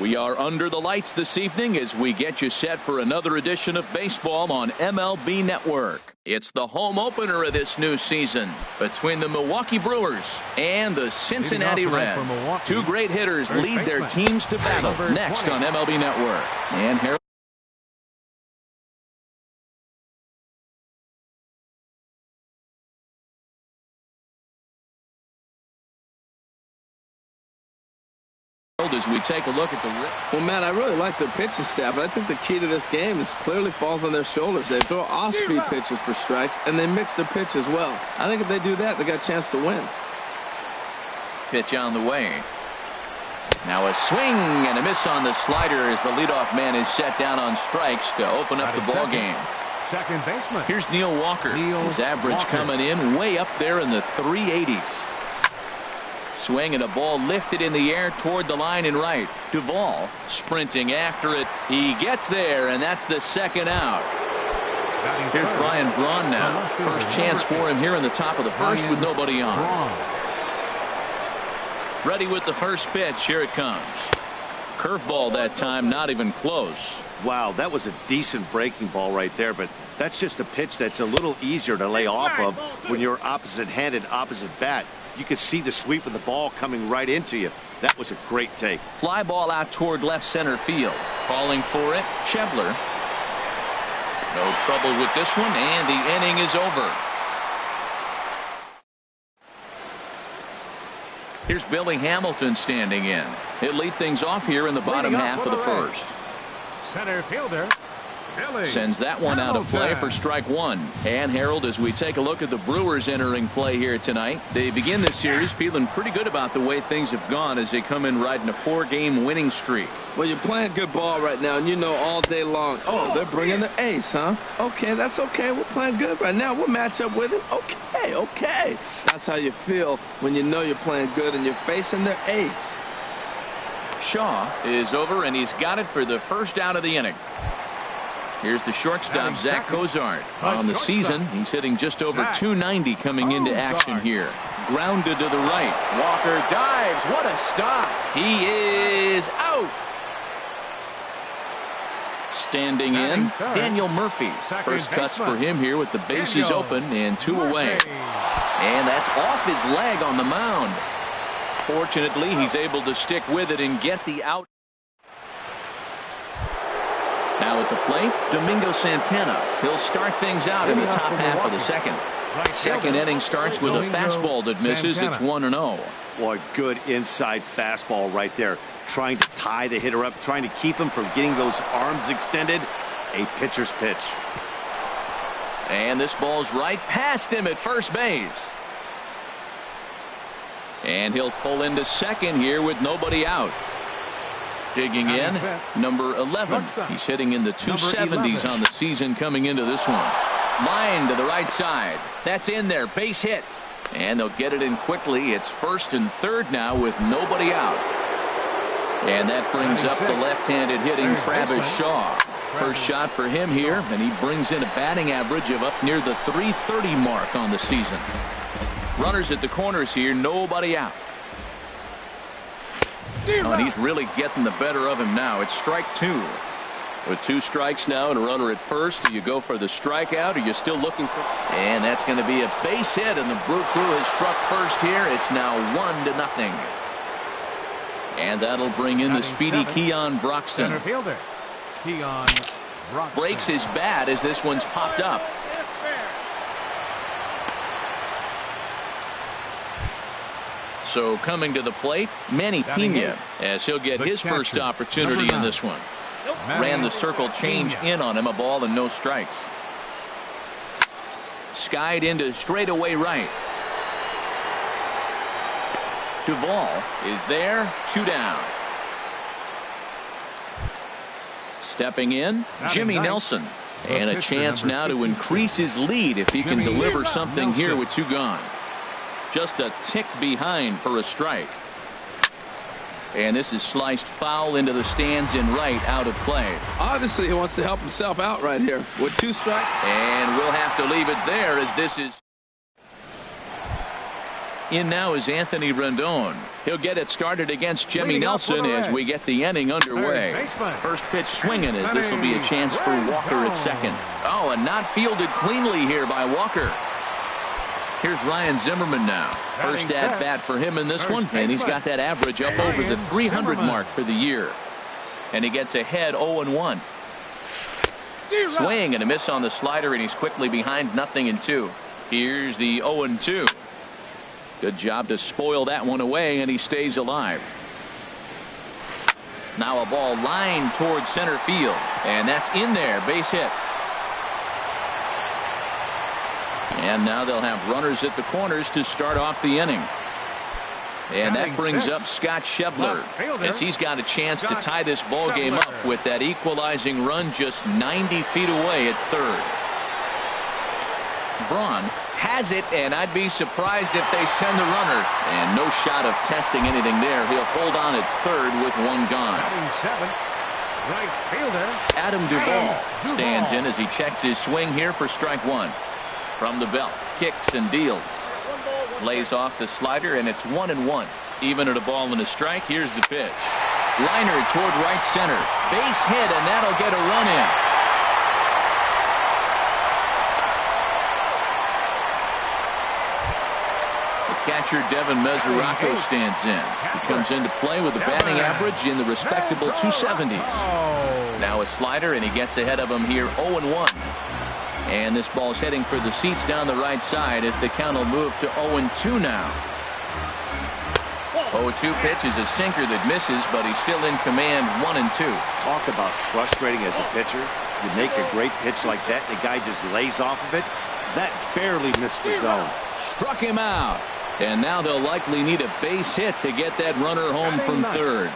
We are under the lights this evening as we get you set for another edition of baseball on MLB Network. It's the home opener of this new season between the Milwaukee Brewers and the Cincinnati Reds. Two great hitters lead their teams to battle next on MLB Network. And Harold as we take a look at the Well, Matt, I really like their pitching staff, but I think the key to this game is clearly falls on their shoulders. They throw off-speed pitches for strikes, and they mix the pitch as well. I think if they do that, they got a chance to win. Pitch on the way. Now a swing and a miss on the slider as the leadoff man is set down on strikes to open up the ball game. Second baseman. Here's Neil Walker. His average coming in way up there in the 380s. Swing and a ball lifted in the air toward the line and right. Duvall sprinting after it. He gets there, and that's the second out. Here's Ryan Braun now. First chance for him here in the top of the first with nobody on. Ready with the first pitch. Here it comes. Curveball that time, not even close. Wow, that was a decent breaking ball right there, but that's just a pitch that's a little easier to lay off of when you're opposite-handed, opposite bat. You could see the sweep of the ball coming right into you. That was a great take. Fly ball out toward left center field. Calling for it, Schebler. No trouble with this one, and the inning is over. Here's Billy Hamilton standing in. He'll lead things off here in the bottom half of the first. Center fielder Billy sends that one out of play for strike one. And Harold, as we take a look at the Brewers entering play here tonight, they begin this series feeling pretty good about the way things have gone as they come in riding a 4-game winning streak. Well, you're playing good ball right now, and you know all day long, oh, they're bringing the ace, huh? Okay, that's okay. We're playing good right now. We'll match up with it. Okay. That's how you feel when you know you're playing good and you're facing their ace. Shaw is over, and he's got it for the first out of the inning. Here's the shortstop, Zach Cozart. On the season, he's hitting just over 290 coming into action here. Grounded to the right. Walker dives. What a stop. He is out. Standing in, Daniel Murphy. First cuts for him here with the bases open and 2 away. And that's off his leg on the mound. Fortunately, he's able to stick with it and get the out. Now at the plate, Domingo Santana. He'll start things out in the top half of the second. Second inning starts with a fastball that misses. It's 1-0. Boy, good inside fastball right there. Trying to tie the hitter up, trying to keep him from getting those arms extended. A pitcher's pitch. And this ball's right past him at first base. And he'll pull into second here with nobody out. Digging in, number 11. He's hitting in the 270s on the season coming into this one. Line to the right side. That's in there. Base hit. And they'll get it in quickly. It's first and third now with nobody out. And that brings up the left-handed hitting Travis Shaw. First shot for him here, and he brings in a batting average of up near the 330 mark on the season. Runners at the corners here, nobody out. Oh, and he's really getting the better of him now. It's strike 2. With 2 strikes now and a runner at first, do you go for the strikeout, or are you still looking for? And that's going to be a base hit, and the Brew Crew has struck first here. It's now 1-0. And that'll bring in the speedy Keon Broxton. Center fielder Keon Broxton. Breaks his bat as this one's popped up. So coming to the plate, Manny Pena, as he'll get his first opportunity in this one. Ran the circle change in on him, a ball and no strikes. Skied into straightaway right. Duvall is there, 2 down. Stepping in, Jimmy Nelson. And a chance now to increase his lead if he can deliver something here with 2 gone. Just a tick behind for a strike. And this is sliced foul into the stands in right, out of play. Obviously, he wants to help himself out right here with 2 strikes. And we'll have to leave it there as this is. In now is Anthony Rendon. He'll get it started against Jimmy Leading up Nelson for the as Reds. we get the inning underway. Third baseman. First pitch swinging as this will be a chance for Walker at second. Oh, and not fielded cleanly here by Walker. Here's Ryan Zimmerman now. First at bat for him in this one, and he's got that average up over the 300 mark for the year. And he gets ahead 0-1. Swing and a miss on the slider, and he's quickly behind 0-2. Here's the 0-2. Good job to spoil that one away, and he stays alive. Now a ball lined towards center field, and that's in there, base hit. And now they'll have runners at the corners to start off the inning. And that brings up Scott Schebler as he's got a chance to tie this ball game up with that equalizing run just 90 feet away at third. Braun has it, and I'd be surprised if they send the runner. And no shot of testing anything there. He'll hold on at third with one gone. Right fielder Adam Duvall stands in as he checks his swing here for strike one. From the belt, kicks and deals. Lays off the slider, and it's 1-1. Even at a ball and a strike. Here's the pitch. Liner toward right center. Base hit, and that'll get a run in. Catcher Devin Mesoraco stands in. He comes into play with a batting average in the respectable 270s. Now a slider, and he gets ahead of him here 0-1. And this ball's heading for the seats down the right side as the count will move to 0-2 now. 0-2 pitch is a sinker that misses, but he's still in command 1-2. Talk about frustrating as a pitcher. You make a great pitch like that, and the guy just lays off of it. That barely missed the zone. Struck him out. And now they'll likely need a base hit to get that runner home from third.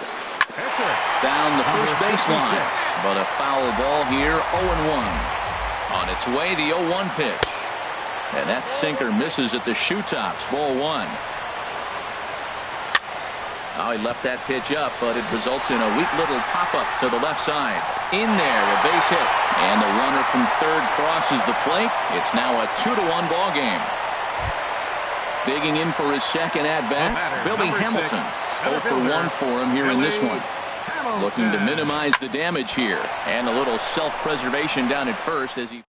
Down the first baseline. But a foul ball here, 0-1. On its way, the 0-1 pitch. And that sinker misses at the shoe tops, ball one. Oh, he left that pitch up, but it results in a weak little pop-up to the left side. In there, a base hit. And the runner from third crosses the plate. It's now a 2-1 ball game. Digging in for his second at-bat, Billy Hamilton. 0 for 1 for him here in this one. Looking to minimize the damage here. And a little self-preservation down at first as he...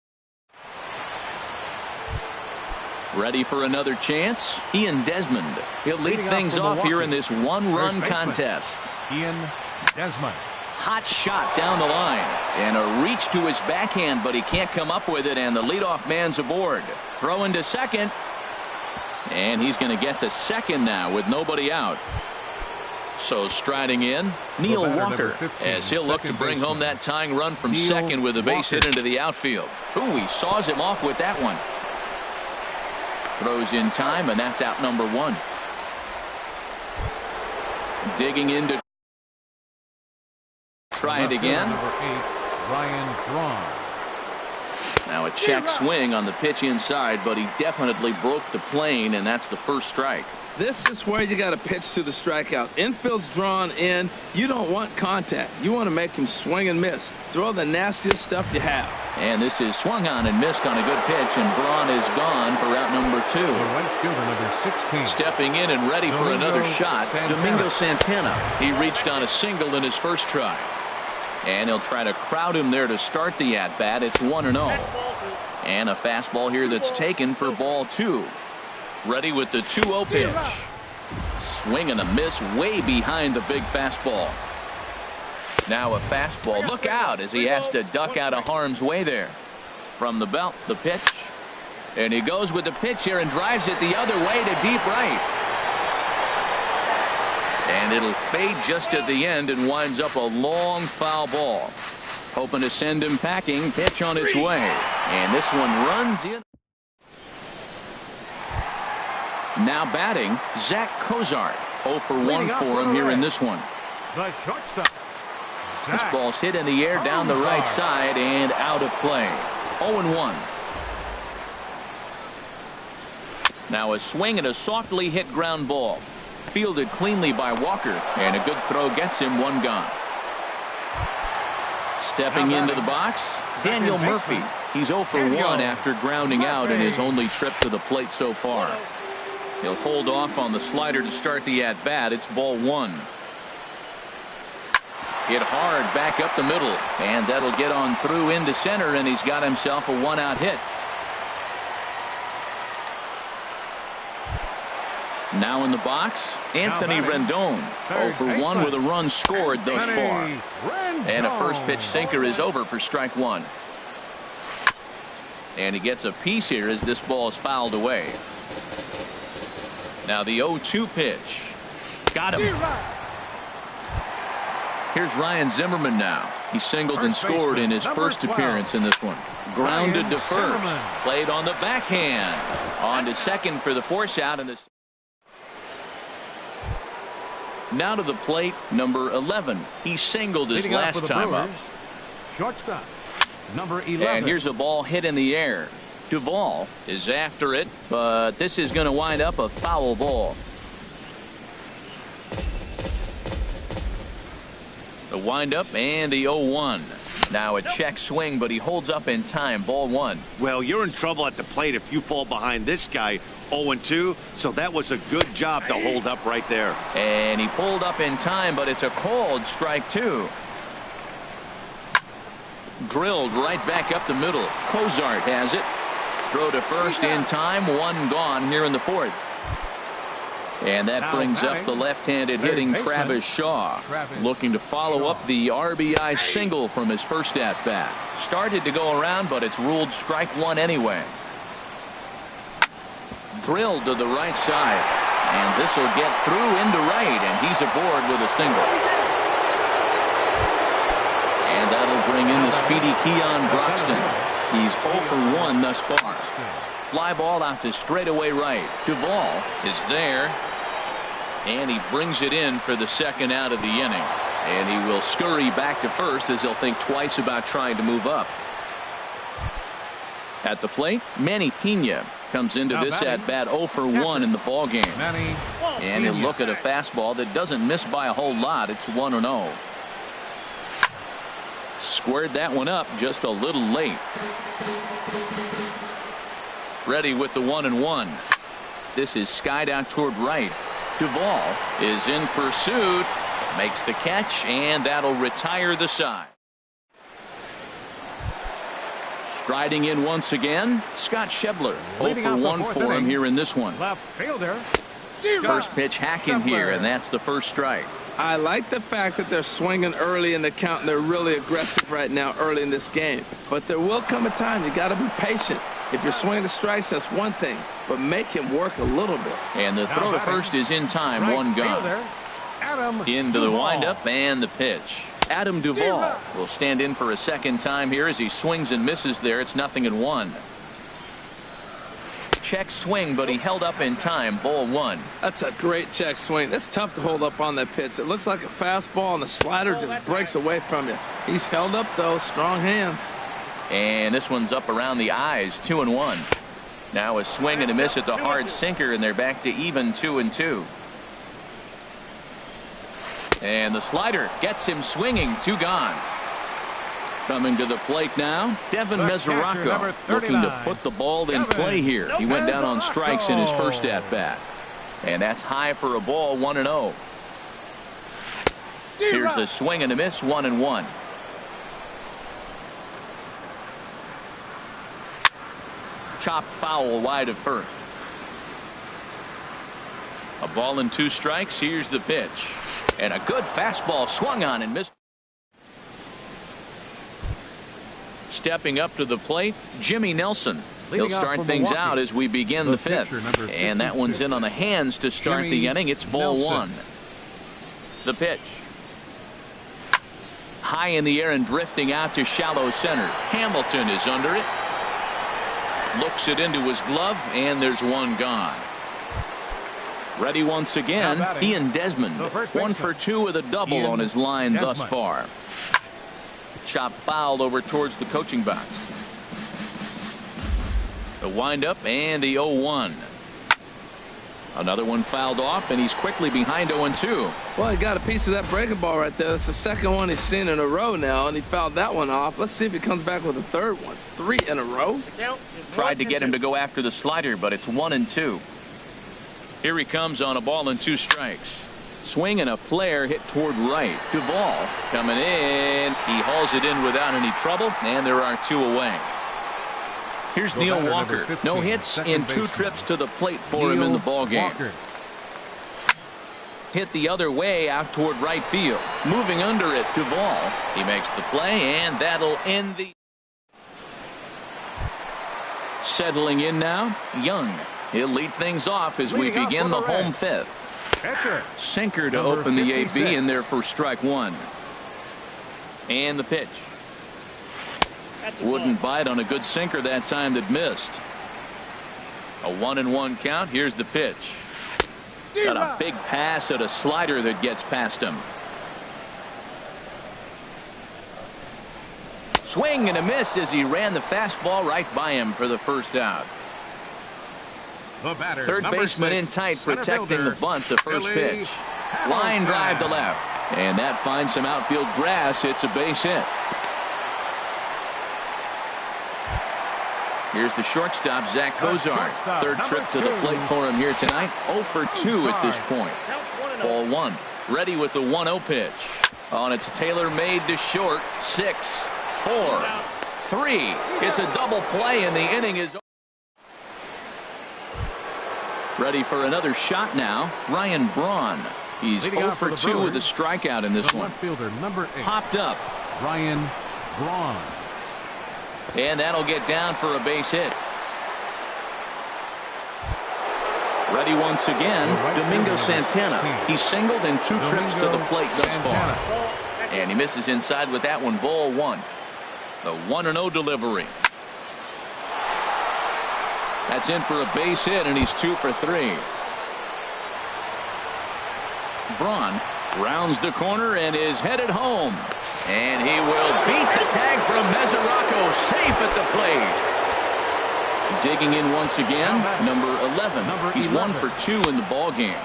Ready for another chance? Ian Desmond. He'll lead things off here in this one-run contest. Ian Desmond. Hot shot down the line. And a reach to his backhand, but he can't come up with it, and the leadoff man's aboard. Throw into second. And he's going to get to second now with nobody out. So striding in, Neil Walker, as he'll look to bring home that tying run from second with a base hit into the outfield. Ooh, he saws him off with that one. Throws in time, and that's out number one. Digging in to try it again. Number 8, Ryan Braun. Now a check swing on the pitch inside, but he definitely broke the plane, and that's the first strike. This is where you got to pitch to the strikeout. Infield's drawn in. You don't want contact. You want to make him swing and miss. Throw the nastiest stuff you have. And this is swung on and missed on a good pitch, and Braun is gone for out number 2. The right fielder, number 16. Stepping in and ready for another shot, Domingo Santana. He reached on a single in his first try. And he'll try to crowd him there to start the at-bat. It's 1-0. And a fastball here that's taken for ball 2. Ready with the 2-0 pitch. Swing and a miss way behind the big fastball. Now a fastball. Look out as he has to duck out of harm's way there. From the belt, the pitch. And he goes with the pitch here and drives it the other way to deep right. And it'll fade just at the end and winds up a long foul ball. Hoping to send him packing. Pitch on its way. And this one runs in. Now batting, Zach Cozart. 0 for 1 for him here in this one. The shortstop. This ball's hit in the air down the right side and out of play. 0-1. Now a swing and a softly hit ground ball. Fielded cleanly by Walker, and a good throw gets him one gone. Stepping into the box, Daniel Murphy. He's 0 for 1 after grounding out in his only trip to the plate so far. He'll hold off on the slider to start the at-bat. It's ball one. Hit hard back up the middle, and that'll get on through into center, and he's got himself a one-out hit. Now in the box, Anthony Rendon. 0 for 1 with a run scored thus far. And a first pitch sinker is over for strike one. And he gets a piece here as this ball is fouled away. Now the 0-2 pitch. Got him. Here's Ryan Zimmerman now. He singled and scored in his first appearance in this one. Grounded to first. Played on the backhand. On to second for the force out in this. Now to the plate, number 11. He singled his last time up. Shortstop, number 11. And here's a ball hit in the air. Duvall is after it, but this is going to wind up a foul ball. The windup and the 0-1. Now a check swing, but he holds up in time. Ball one. Well, you're in trouble at the plate if you fall behind this guy. 0-2, so that was a good job to hold up right there. And he pulled up in time, but it's a called strike two. Drilled right back up the middle. Cozart has it. Throw to first in time. One gone here in the fourth. And that brings up the left-handed hitting Travis Shaw, looking to follow up the RBI single from his first at-bat. Started to go around, but it's ruled strike one anyway. Drilled to the right side, and this will get through into right, and he's aboard with a single. And that'll bring in the speedy Keon Broxton. He's 0 for 1 thus far. Fly ball out to straightaway right. Duvall is there, and he brings it in for the second out of the inning. And he will scurry back to first as he'll think twice about trying to move up. At the plate, Manny Pena comes into this at bat 0 for 1 in the ball game. And he'll look at a fastball that doesn't miss by a whole lot. It's 1-0. Squared that one up just a little late. Ready with the 1-1. This is skied out toward right. Duvall is in pursuit, makes the catch, and that'll retire the side. Striding in once again, Scott Schebler. 0 for 1 for him here in this one. Left fielder. First pitch hacking here, and that's the first strike. I like the fact that they're swinging early in the count, and they're really aggressive right now early in this game. But there will come a time you got to be patient. If you're swinging the strikes, that's one thing, but make him work a little bit. And the throw to first is in time. One gone. Into the windup and the pitch. Adam Duvall will stand in for a second time here as he swings and misses there. It's 0-1. Check swing, but he held up in time. Ball one. That's a great check swing. That's tough to hold up on that pitch. It looks like a fastball, and the slider just breaks away from you. He's held up, though. Strong hands. And this one's up around the eyes. 2-1. Now a swing and a miss at the hard sinker, and they're back to even 2-2. And the slider gets him swinging. 2 gone. Coming to the plate now, Devin Mesoraco, looking to put the ball in play here. He went down on strikes in his first at-bat. And that's high for a ball. 1-0. Here's a swing and a miss. 1-1. Chop foul wide of first. A ball and 2 strikes. Here's the pitch. And a good fastball swung on and missed. Stepping up to the plate, Jimmy Nelson. He'll start things out as we begin the fifth. And that one's in on the hands to start the inning. It's ball one. The pitch. High in the air and drifting out to shallow center. Hamilton is under it. Looks it into his glove, and there's one gone. Ready once again, Ian Desmond. 1 for 2 with a double on his line thus far. Chop fouled over towards the coaching box. The windup and the 0-1. Another one fouled off, and he's quickly behind 0-2. Well, he got a piece of that breaking ball right there. That's the second one he's seen in a row now, and he fouled that one off. Let's see if he comes back with a third one. 3 in a row. Tried to get him to go after the slider, but it's 1-2. Here he comes on a ball and 2 strikes. Swing and a flare hit toward right. Duvall coming in. He hauls it in without any trouble, and there are 2 away. Here's Neil Walker. 15, no hits in 2 trips to the plate for him in the ballgame. Walker. Hit the other way out toward right field. Moving under it, Duvall. He makes the play, and that'll end the... Settling in now, Young. He'll lead things off as we begin the home 5th. Catcher. Sinker to open the AB in there for strike 1. And the pitch. Wouldn't bite on a good sinker that time that missed. A 1-1 count. Here's the pitch. Got a big pass at a slider that gets past him. Swing and a miss as he ran the fastball right by him for the first out. Batter, third baseman 6, in tight, protecting the bunt. The first pitch. Line drive to left. And that finds some outfield grass. It's a base hit. Here's the shortstop, Zach Cozart. Third trip to the plate for him here tonight. 0 for 2 at this point. Ball 1. Ready with the 1-0 pitch. On it's tailor-made to short. 6, 4, 3. It's a double play, and the inning is over. Ready for another shot now. Ryan Braun. He's 0 for 2 with a strikeout in this one. Fielder, number 8. Popped up. Ryan Braun. And that'll get down for a base hit. Ready once again, Domingo Santana. He's singled in 2 trips to the plate thus far. And he misses inside with that one. Ball 1. The 1-0 delivery. That's in for a base hit, and he's 2 for 3. Braun rounds the corner and is headed home. And he will beat the tag from Mesoraco, safe at the plate. Digging in once again, number 11. He's 1 for 2 in the ball game.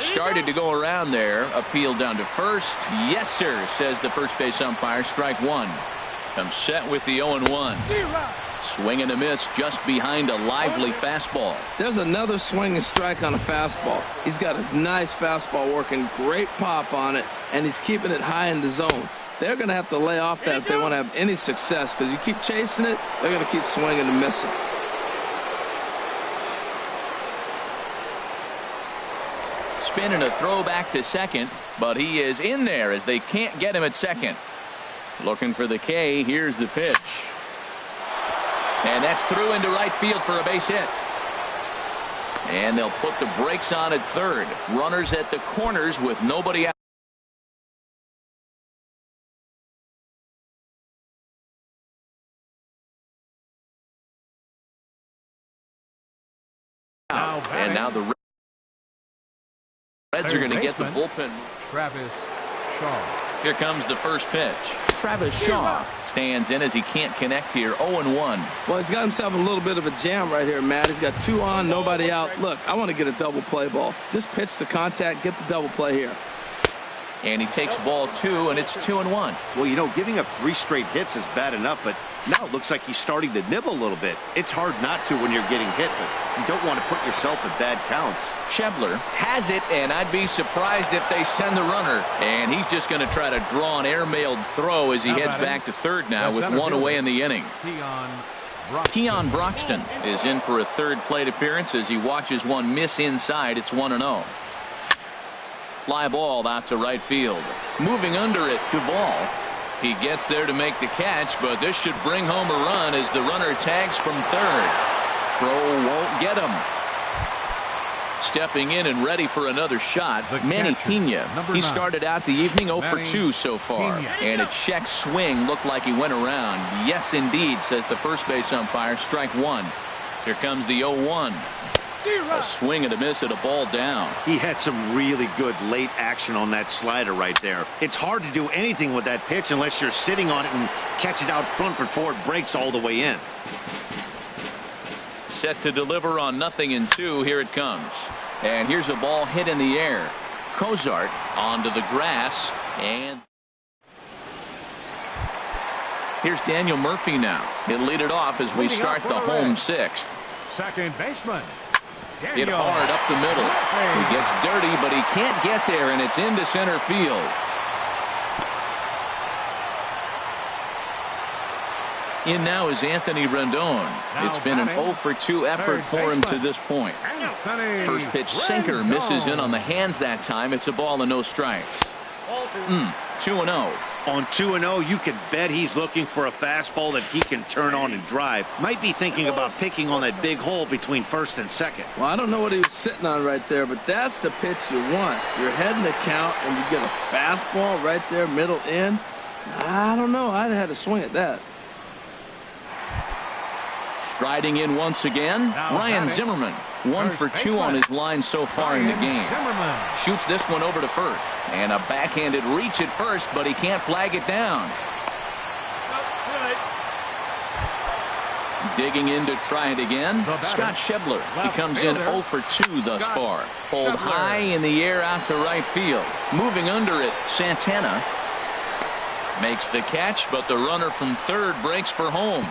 Started to go around there. Appeal down to first. Yes, sir, says the first base umpire. Strike 1. Comes set with the 0-1. Swing and a miss just behind a lively fastball. There's another swing and strike on a fastball. He's got a nice fastball working, great pop on it, and he's keeping it high in the zone. They're going to have to lay off that if they want to have any success, because you keep chasing it, they're going to keep swinging and missing. Spin and a throw back to second, but he is in there as they can't get him at second. Looking for the K. Here's the pitch. And that's through into right field for a base hit. And they'll put the brakes on at third. Runners at the corners with nobody out. And now the Reds are going to get the bullpen. Travis Shaw. Here comes the first pitch. Travis Shaw stands in as he can't connect here. 0-1. Well, he's got himself a little bit of a jam right here, Matt. He's got 2 on, nobody out. Look, I want to get a double play ball. Just pitch the contact, get the double play here. And he takes ball 2, and it's 2-1. Well, you know, giving up 3 straight hits is bad enough, but now it looks like he's starting to nibble a little bit. It's hard not to when you're getting hit, but you don't want to put yourself in bad counts. Schebler has it, and I'd be surprised if they send the runner. And he's just going to try to draw an airmailed throw as he heads back to third now with 1 away in the inning. Keon Broxton is in for a third plate appearance as he watches one miss inside. It's 1-0. Fly ball out to right field. Moving under it, Duvall. He gets there to make the catch, but this should bring home a run as the runner tags from third. Throw won't get him. Stepping in and ready for another shot, Manny Pena. He started out the evening 0 for 2 so far. And a check swing looked like he went around. Yes, indeed, says the first base umpire. Strike 1. Here comes the 0-1. A swing and a miss at a ball down. He had some really good late action on that slider right there. It's hard to do anything with that pitch unless you're sitting on it and catch it out front before it breaks all the way in. Set to deliver on 0-2. Here it comes. And here's a ball hit in the air. Cozart onto the grass. And here's Daniel Murphy now. He'll lead it off as we start the home 6th. Second baseman, Hit hard up the middle. He gets dirty, but he can't get there, and it's into center field. In now is Anthony Rendon. It's been an 0 for 2 effort for him to this point. First pitch sinker misses in on the hands that time. It's a ball and no strikes. 2-0. On 2-0, you can bet he's looking for a fastball that he can turn on and drive. Might be thinking about picking on that big hole between first and second. Well, I don't know what he was sitting on right there, but that's the pitch you want. You're heading the count, and you get a fastball right there, middle in. I don't know. I'd have had to swing at that. Striding in once again, Ryan Zimmerman. 1 for 2 on his line so far in the game. Shoots this one over to first. And a backhanded reach at first, but he can't flag it down. Digging in to try it again. Scott Schebler. He comes in 0 for 2 thus far. Pulled high in the air out to right field. Moving under it, Santana makes the catch, but the runner from third breaks for home.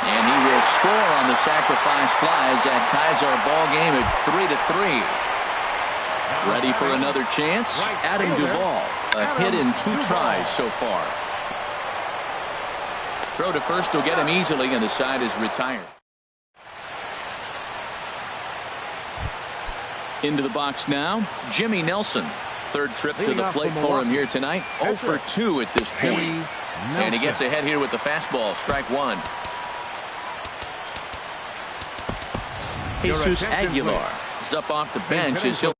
And he will score on the sacrifice fly as that ties our ball game at 3-3. Ready for another chance? Adam Duvall. A hit in 2 tries so far. Throw to first will get him easily, and the side is retired. Into the box now, Jimmy Nelson. Third trip to the plate for him here tonight. 0 for 2 at this point. And he gets ahead here with the fastball. Strike 1. Jesus Aguilar is up off the bench as he'll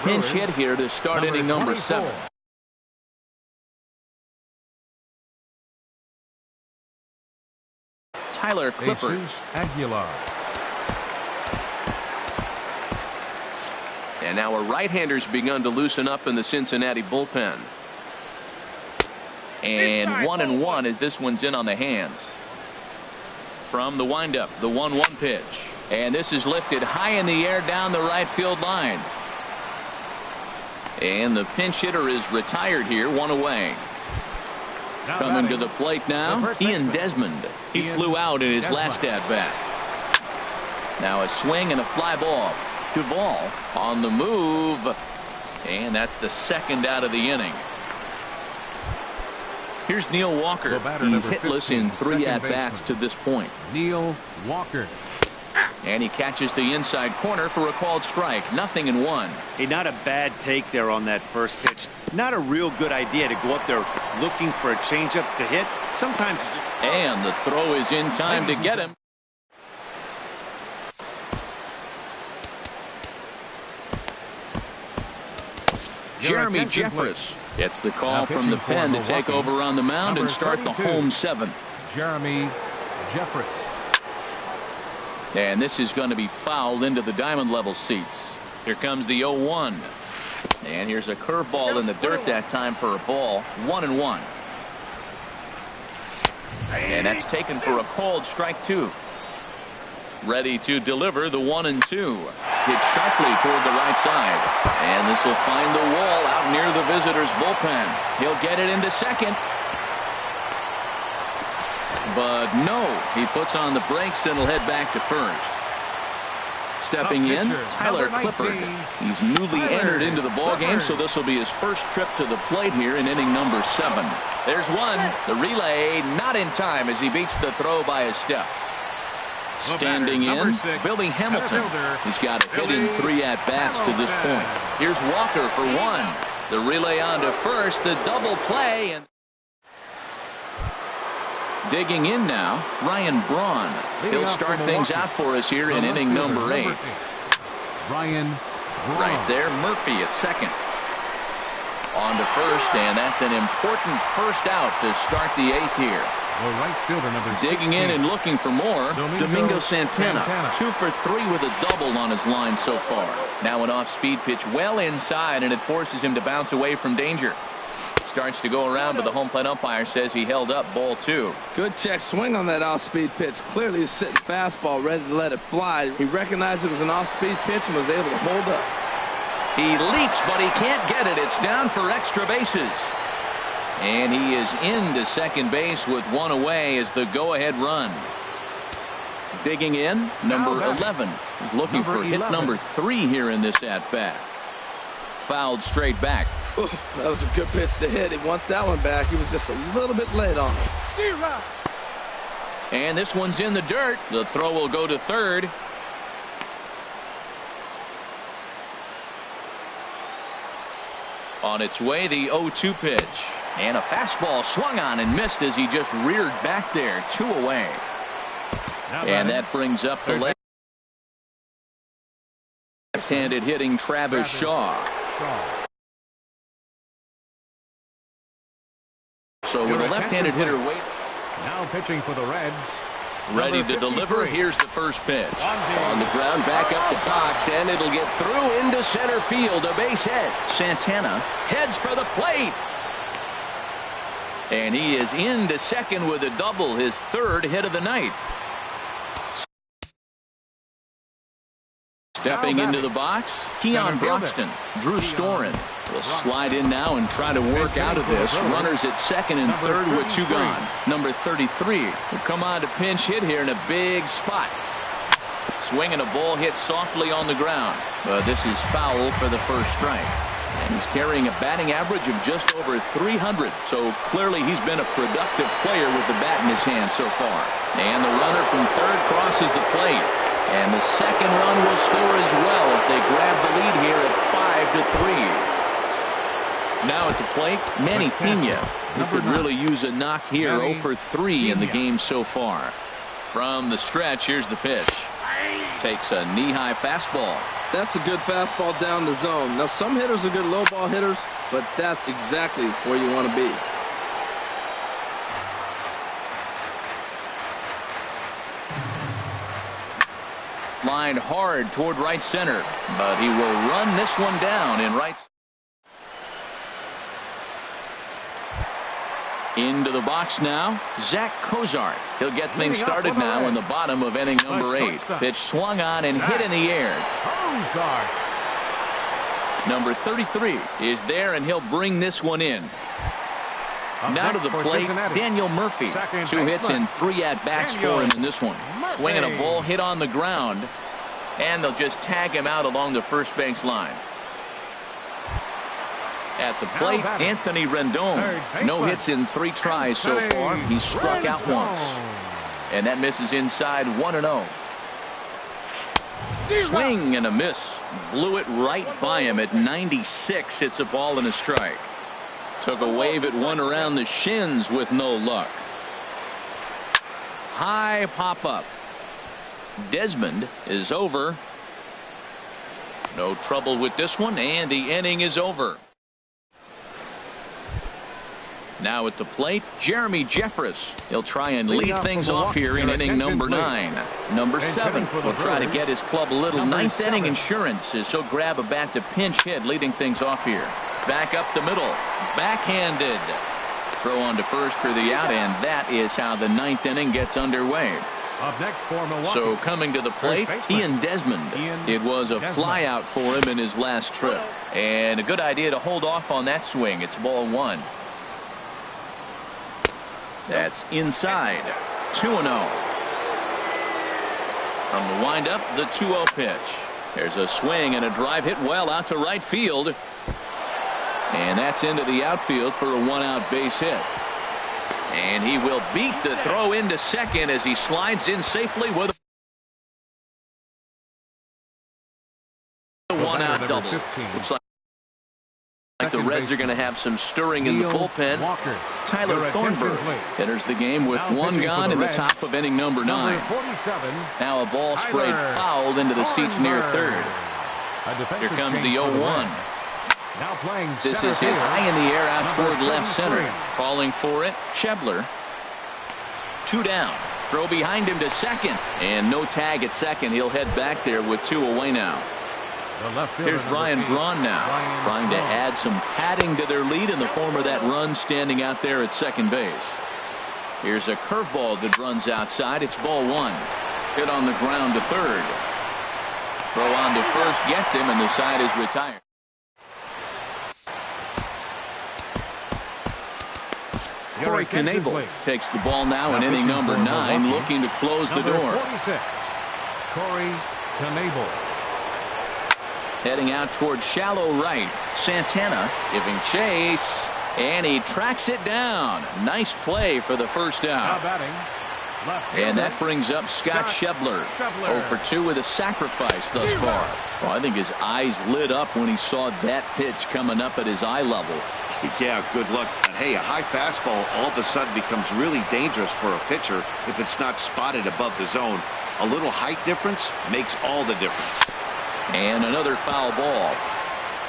pinch hit here to start inning number 7. Tyler Clippard. Aguilar. And now a right-hander's begun to loosen up in the Cincinnati bullpen. And 1-1 as this one's in on the hands. From the windup, the 1-1 pitch. And this is lifted high in the air down the right field line. And the pinch hitter is retired here, 1 away. Coming to the plate now, Ian Desmond. He flew out in his last at-bat. Now a swing and a fly ball. Duvall on the move. And that's the second out of the inning. Here's Neil Walker. He's hitless in 3 at-bats to this point. Neil Walker. And he catches the inside corner for a called strike. 0-1. Hey, not a bad take there on that first pitch. Not a real good idea to go up there looking for a changeup to hit. Sometimes. And the throw is in time to get him. Jeremy Jeffress gets the call from the pen to take over on the mound and start the home 7th. Jeremy Jeffress. And this is going to be fouled into the diamond level seats. Here comes the 0-1. And here's a curveball in the dirt that time for a ball. 1-1. And that's taken for a called strike 2. Ready to deliver the 1-2. Hit sharply toward the right side. And this will find the wall out near the visitor's bullpen. He'll get it into second. But no, he puts on the brakes and will head back to first. Stepping in, Tyler Clippard. He's newly entered into the ballgame, so this will be his first trip to the plate here in inning number 7. There's one. The relay not in time as he beats the throw by a step. Standing in, Billy Hamilton. He's got a hit in 3 at-bats to this point. Here's Walker for 1. The relay on to first, the double play, and digging in now, Ryan Braun. He'll start things out for us here in inning number 8. Ryan Braun. Right there, Murphy at second. On to first, and that's an important first out to start the 8th here. The right fielder, number Digging in and looking for more, Domingo Santana. 2 for 3 with a double on his line so far. Now an off-speed pitch well inside, and it forces him to bounce away from danger. Starts to go around, but the home plate umpire says he held up ball 2. Good check swing on that off-speed pitch. Clearly a sitting fastball ready to let it fly. He recognized it was an off-speed pitch and was able to hold up. He leaps, but he can't get it. It's down for extra bases. And he is into second base with 1 away as the go-ahead run. Digging in, number 11. He's looking for hit number 3 here in this at-bat. Fouled straight back. Ooh, that was a good pitch to hit. He wants that one back. He was just a little bit late on it. And this one's in the dirt. The throw will go to third. On its way, the 0-2 pitch. And a fastball swung on and missed as he just reared back there. 2 away. And that brings up the left-handed hitting Travis Shaw. So with a left-handed hitter waiting. Now pitching for the Reds. Ready to deliver. Here's the first pitch. On the ground, back up the box, and it'll get through into center field. A base hit. Santana heads for the plate. And he is into second with a double, his 3rd hit of the night. Stepping into the box, Keon Broxton. Drew Storen will slide in now and try to work out of this. Runners at second and third with 2 gone. Number 33 will come on to pinch hit here in a big spot. Swinging a ball hit softly on the ground. But this is foul for the first strike. And he's carrying a batting average of just over 300. So clearly he's been a productive player with the bat in his hand so far. And the runner from third crosses the plate. And the second run will score as well as they grab the lead here at 5-3. Now at the plate, Manny Pena, who could really use a knock here. 0 for 3 in the game so far. From the stretch, here's the pitch. Takes a knee-high fastball. That's a good fastball down the zone. Now, some hitters are good low ball hitters, but that's exactly where you want to be. Lined hard toward right center, but he will run this one down in right. Into the box now, Zach Cozart. He'll get things started now in the bottom of inning number 8. Pitch swung on and hit in the air. Number 33 is there, and he'll bring this one in. Now to the plate, Daniel Murphy. 2 hits and 3 at-bats for him in this one. Swinging a ball hit on the ground, and they'll just tag him out along the first base line. At the plate, Anthony Rendon. No hits in 3 tries so far. He's struck out once. And that misses inside 1-0. Swing and a miss. Blew it right by him at 96. It's a ball and a strike. Took a wave at one around the shins with no luck. High pop up. Desmond is over. No trouble with this one, and the inning is over. Now at the plate, Jeremy Jeffress. He'll try and lead things off here in inning number 9. Number 7 will try to get his club a little 9th inning insurance as he'll grab a bat to pinch hit, leading things off here. Back up the middle, backhanded. Throw on to first for the out, and that is how the 9th inning gets underway. Up next for Milwaukee. So coming to the plate, Ian Desmond. It was a fly out for him in his last trip. And a good idea to hold off on that swing. It's ball 1. That's inside. 2-0. From the windup, the 2-0 pitch. There's a swing and a drive hit well out to right field. And that's into the outfield for a 1-out base hit. And he will beat the throw into second as he slides in safely with a 1-out double. Looks like the Reds are going to have some stirring in the bullpen. Tyler Thornburg enters the game with 1 gone in the top of inning number 9. Now a ball sprayed fouled into the seats near third. Here comes the 0-1. This is hit high in the air out toward left center. Calling for it, Schebler. 2 down. Throw behind him to second. And no tag at second. He'll head back there with 2 away now. Here's Ryan Braun now, trying to add some padding to their lead in the form of that run standing out there at second base. Here's a curveball that runs outside. It's ball 1. Hit on the ground to third. Throw on to first gets him, and the side is retired. Corey Knebel takes the ball now in inning number 9, looking to close the door. 46, Corey Knebel. Heading out towards shallow right. Santana giving chase, and he tracks it down. Nice play for the first out. Now batting, left fielder, And that brings up Scott Schebler. 0 for 2 with a sacrifice thus far. Well, I think his eyes lit up when he saw that pitch coming up at his eye level. Yeah, good luck. But hey, a high fastball all of a sudden becomes really dangerous for a pitcher if it's not spotted above the zone. A little height difference makes all the difference. And another foul ball.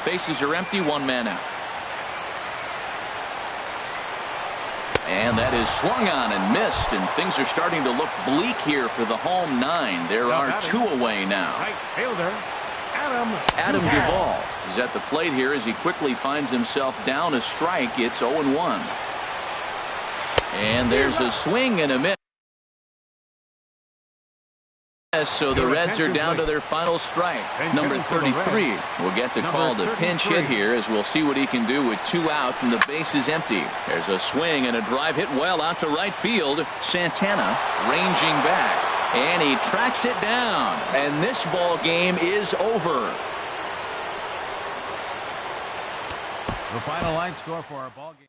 Bases are empty, 1 man out. And that is swung on and missed, and things are starting to look bleak here for the home 9. There are 2 away now. right fielder, Adam Duvall is at the plate here as he quickly finds himself down a strike. It's 0-1. And there's a swing and a miss. So the Reds are down to their final strike. Number 33 will get to call the pinch hit here, as we'll see what he can do with 2 out and the base is empty. There's a swing and a drive hit well out to right field. Santana ranging back, and he tracks it down, and this ball game is over. The final line score for our ball game.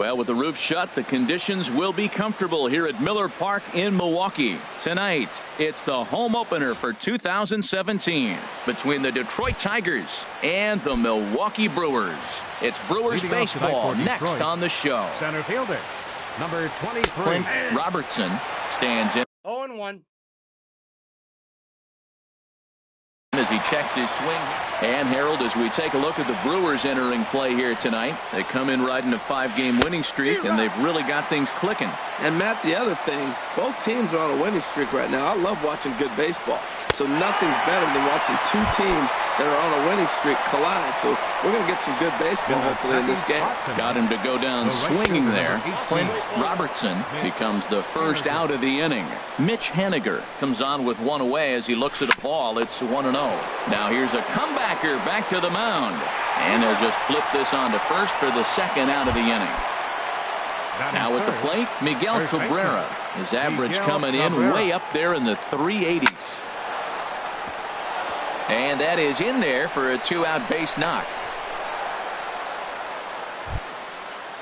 Well, with the roof shut, the conditions will be comfortable here at Miller Park in Milwaukee. Tonight, it's the home opener for 2017 between the Detroit Tigers and the Milwaukee Brewers. It's Brewers baseball next on the show. Center fielder, number 23. Clint Robertson stands in 0-1. as he checks his swing. And Harold, as we take a look at the Brewers entering play here tonight, they come in riding a 5-game winning streak, and they've really got things clicking. And Matt, the other thing, both teams are on a winning streak right now. I love watching good baseball. So nothing's better than watching two teams that are on a winning streak collide. So we're going to get some good baseball hopefully in this game. Got him to go down swinging there. Clint Robertson becomes the first out of the inning. Mitch Haniger comes on with one away as he looks at a ball. It's 1-0. Now here's a comebacker back to the mound. And they'll just flip this on to first for the second out of the inning. Now at the plate, Miguel Cabrera. His average coming in way up there in the 380s. And that is in there for a 2-out base knock.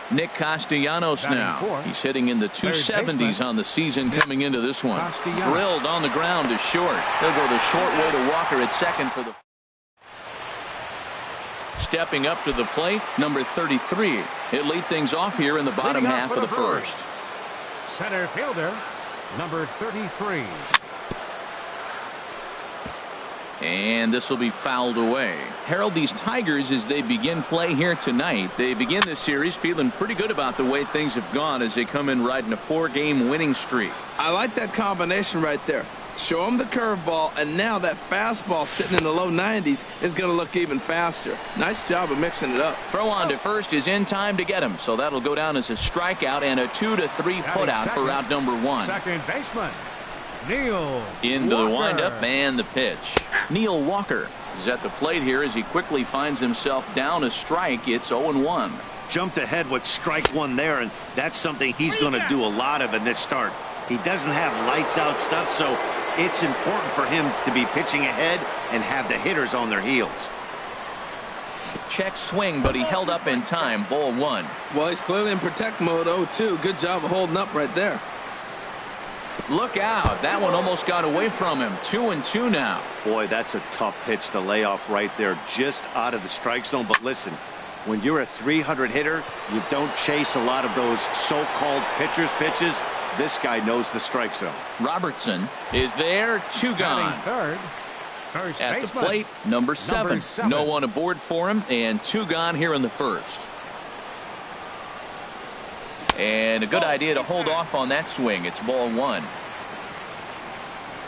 Nick Castellanos now. He's hitting in the 270s on the season coming into this one. Drilled on the ground to short. They'll go the short way to Walker at second for the. Stepping up to the plate, number 33. He'll lead things off here in the bottom half of the first. Center fielder, number 33. And this will be fouled away. Harold, these Tigers, as they begin play here tonight, they begin this series feeling pretty good about the way things have gone as they come in riding a 4-game winning streak. I like that combination right there. Show them the curveball, and now that fastball sitting in the low 90s is going to look even faster. Nice job of mixing it up. Throw on to first is in time to get him, so that'll go down as a strikeout and a 2-3 putout for out number 1. Second baseman, Neil Into Walker. the windup and the pitch. Neil Walker is at the plate here as he quickly finds himself down a strike. It's 0-1. Jumped ahead with strike one there, and that's something he's going to do a lot of in this start. He doesn't have lights out stuff, so it's important for him to be pitching ahead and have the hitters on their heels. Check swing, but he held up in time. Ball 1. Well, he's clearly in protect mode. 0-2. Good job of holding up right there. Look out. That one almost got away from him. 2-2 now. Boy, that's a tough pitch to lay off right there, just out of the strike zone. But listen, when you're a 300 hitter, you don't chase a lot of those so-called pitcher's pitches. This guy knows the strike zone. Robertson is there. 2 gone. Third, first At the baseman, plate, number 7. No one aboard for him, and 2 gone here in the first. And a good idea to hold off on that swing. It's ball 1.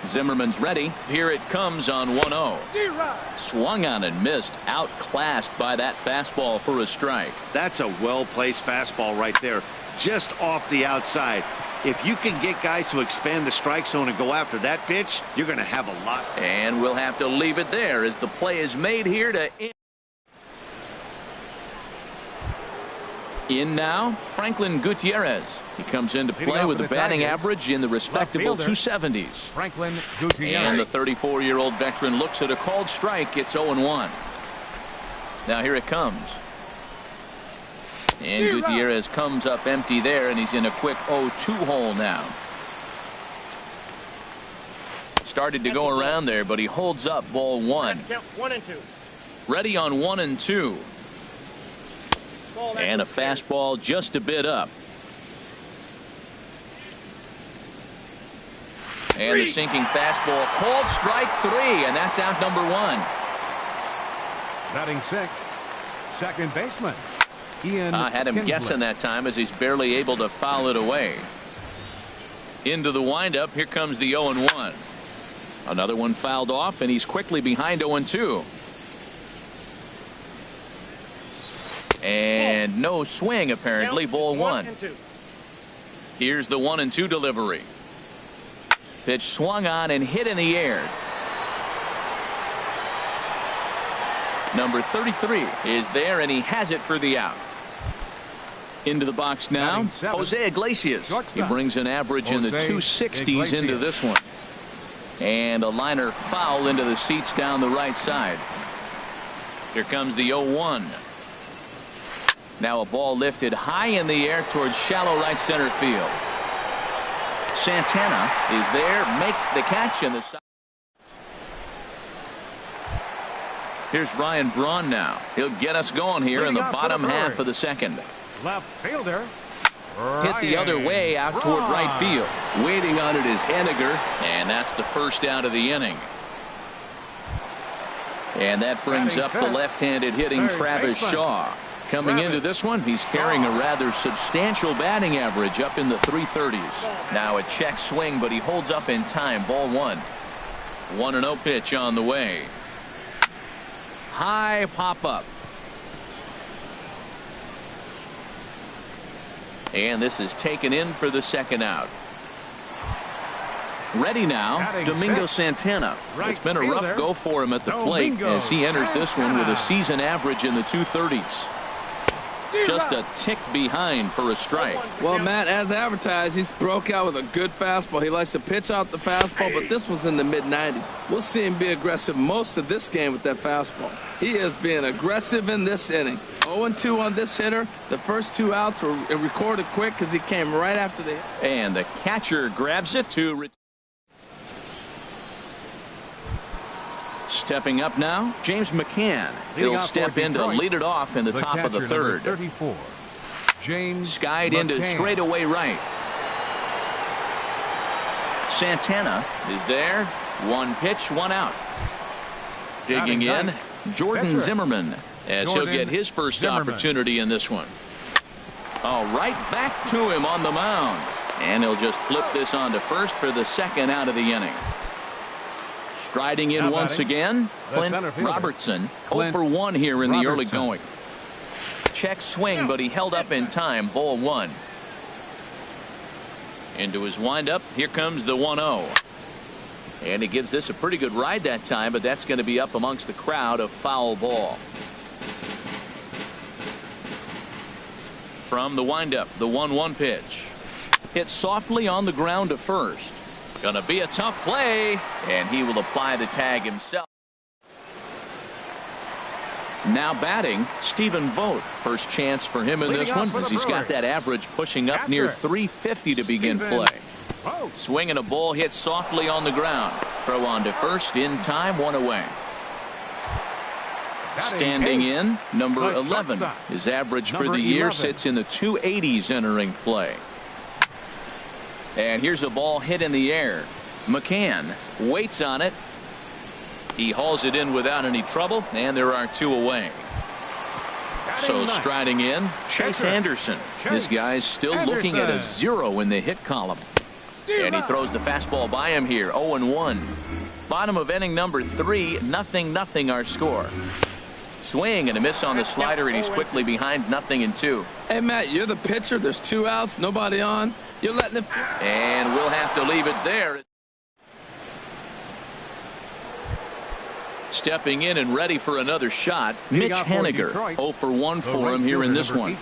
Zimmerman's ready. Here it comes on 1-0. Swung on and missed. Outclassed by that fastball for a strike. That's a well-placed fastball right there, just off the outside. If you can get guys to expand the strike zone and go after that pitch, you're going to have a lot. And we'll have to leave it there as the play is made here to in now, Franklin Gutierrez. He comes into play with a batting average in the respectable 270s. Franklin Gutierrez. And the 34-year-old veteran looks at a called strike. It's 0-1. Now here it comes. And Gutierrez comes up empty there, and he's in a quick 0-2 hole now. Started to go around there, but he holds up ball 1. Count 1 and 2. Ready on 1 and 2. And a fastball just a bit up. And the sinking fastball, called strike 3, and that's out number 1. Batting 6, second baseman, Ian I had him Kinsler. guessing that time as he's barely able to foul it away. Into the windup, here comes the 0-1. Another one fouled off, and he's quickly behind 0-2. And no swing, apparently. Ball 1. Here's the 1-2 delivery. Pitch swung on and hit in the air. Number 33 is there, and he has it for the out. Into the box now, Jose Iglesias. He brings an average in the 260s into this one. And a liner foul into the seats down the right side. Here comes the 0-1. Now a ball lifted high in the air towards shallow right center field. Santana is there, makes the catch in the side. Here's Ryan Braun now. He'll get us going here in the bottom half of the second. Left fielder. Hit the other way out toward right field. Waiting on it is Henniger, and that's the first out of the inning. And that brings up the left-handed hitting Travis Shaw. Coming into this one, he's carrying a rather substantial batting average up in the 330s. Now a check swing, but he holds up in time. Ball one. 1-0 pitch on the way. High pop up. And this is taken in for the second out. Ready now, Domingo Santana. It's been a rough go for him at the plate as he enters this one with a season average in the 230s. Just a tick behind for a strike. Well, Matt, as advertised, he's broke out with a good fastball. He likes to pitch out the fastball, but this was in the mid-90s. We'll see him be aggressive most of this game with that fastball. He is being aggressive in this inning. 0-2 on this hitter. The first two outs were recorded quick because he came right after the hit. And the catcher grabs it to... Stepping up now, James McCann. He'll step in to lead it off in the top of the third. 34, James skied into straightaway right. Santana is there. One pitch, one out. Digging in, Jordan Zimmerman, as he'll get his first opportunity in this one. Oh, right back to him on the mound. And he'll just flip this on to first for the second out of the inning. Striding in once again, Clint Robertson. 0 for 1 here in the early going. Check swing, but he held up in time. Ball one. Into his windup. Here comes the 1-0. And he gives this a pretty good ride that time, but that's going to be up amongst the crowd. A foul ball. From the windup, the 1-1 pitch. Hit softly on the ground to first. Gonna be a tough play, and he will apply the tag himself. Now batting, Stephen Vogt. First chance for him in this one because he's got that average pushing up near 350 to begin play. Swinging a ball hit softly on the ground. Throw on to first in time, one away. Standing in, number 11. His average for the year sits in the 280s entering play. And here's a ball hit in the air. McCann waits on it. He hauls it in without any trouble, and there are two away. So striding in, Chase Anderson. This guy's still looking at a 0 in the hit column. And he throws the fastball by him here. 0-1. Bottom of inning number 3, 0-0 our score. Swing and a miss on the slider, and he's quickly behind 0-2. Hey, Matt, you're the pitcher. There's 2 outs, nobody on. You're letting it. And we'll have to leave it there. Stepping in and ready for another shot, Mitch Henniger. 0 for 1 for him here in this one.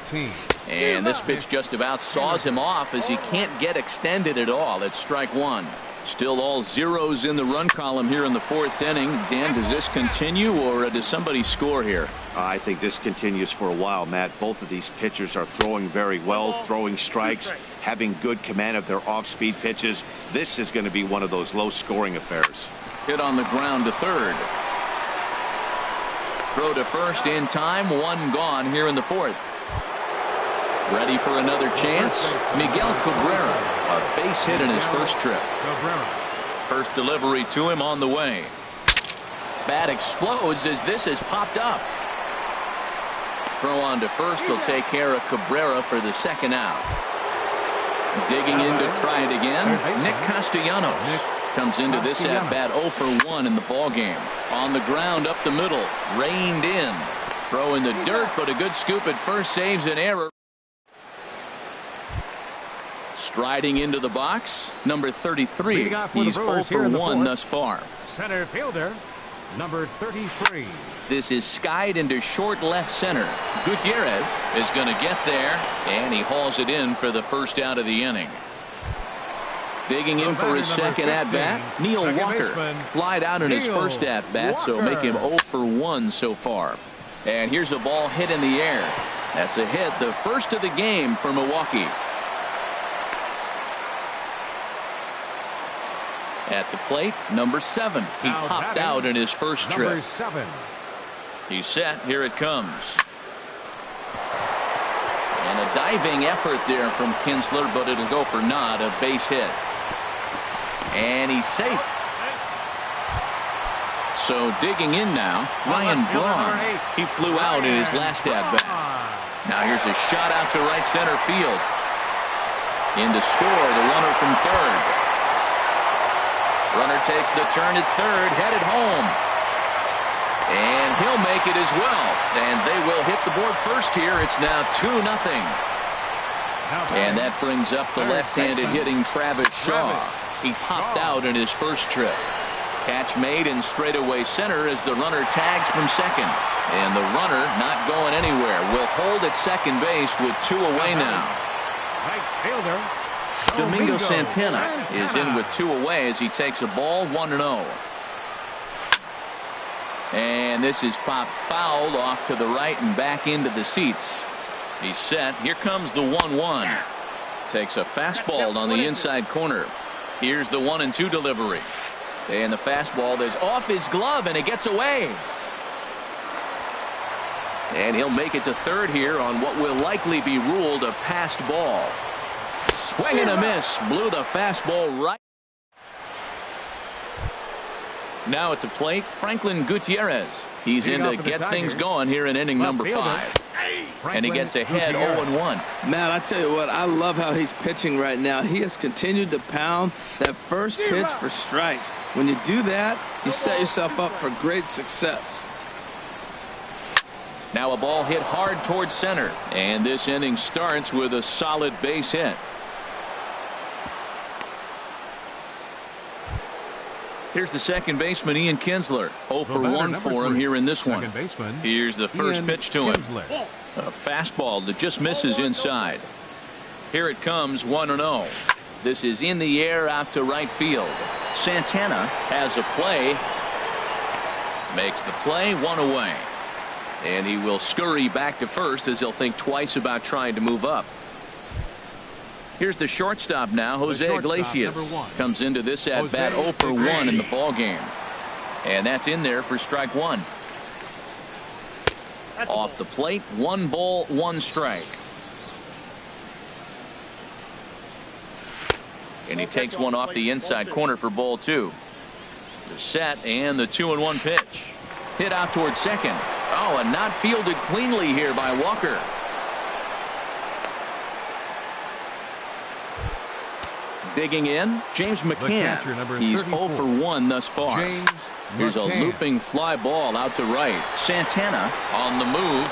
And this pitch just about saws him off as he can't get extended at all. It's strike one. Still all zeros in the run column here in the 4th inning. Dan, does this continue, or does somebody score here? I think this continues for a while, Matt. Both of these pitchers are throwing very well, throwing strikes, having good command of their off-speed pitches. This is going to be one of those low-scoring affairs. Hit on the ground to third. Throw to first in time. One gone here in the 4th. Ready for another chance. Miguel Cabrera. A base hit in his first trip. First delivery to him on the way. Bat explodes as this has popped up. Throw on to first will take care of Cabrera for the second out. Digging in to try it again. Nick Castellanos comes into this at bat 0 for 1 in the ball game. On the ground up the middle. Reined in. Throw in the dirt, but a good scoop at first saves an error. Striding into the box, number 33. He's 0 for 1 thus far. Center fielder, number 33. This is skied into short left center. Gutierrez is going to get there, and he hauls it in for the first out of the inning. Digging in for his second at-bat, Neil Walker. Flied out in his first at-bat, so make him 0 for 1 so far. And here's a ball hit in the air. That's a hit, the first of the game for Milwaukee. At the plate, number 7. He popped out in his first trip. He's set. Here it comes. And a diving effort there from Kinsler, but it'll go for naught, a base hit. And he's safe. So digging in now, Ryan Braun. He flew out in his last at-bat. Now here's a shot out to right center field. In to score, the runner from third. Runner takes the turn at third, headed home. And he'll make it as well. And they will hit the board first here. It's now 2-0. And that brings up the left-handed hitting Travis Shaw. He popped out in his first trip. Catch made in straightaway center as the runner tags from second. And the runner not going anywhere. Will hold at second base with 2 away now. Right fielder Domingo Santana is in with 2 away as he takes a ball 1-0. And this is popped foul off to the right and back into the seats. He's set. Here comes the 1-1. Takes a fastball on the inside corner. Here's the 1-2 delivery. And the fastball is off his glove and it gets away. And he'll make it to third here on what will likely be ruled a passed ball. Swing and a miss. Blew the fastball right. Now at the plate, Franklin Gutierrez. He's in to get things going here in inning number 5. And he gets ahead 0-1. Man, I tell you what, I love how he's pitching right now. He has continued to pound that first pitch for strikes. When you do that, you set yourself up for great success. Now a ball hit hard towards center. And this inning starts with a solid base hit. Here's the second baseman, Ian Kinsler. 0 for 1 for him here in this one. Here's the first pitch to him. A fastball that just misses inside. Here it comes, 1-0. This is in the air out to right field. Santana has a play. Makes the play, 1 away. And he will scurry back to first as he'll think twice about trying to move up. Here's the shortstop now, Jose Iglesias. Comes into this at bat 0 for 1 in the ball game. And that's in there for strike 1. Off the plate, 1 ball, 1 strike. And he takes one off the inside corner for ball 2. The set and the 2-1 pitch. Hit out towards second. Oh, and not fielded cleanly here by Walker. Digging in, James McCann. He's 0 for 1 thus far. Here's a looping fly ball out to right. Santana on the move.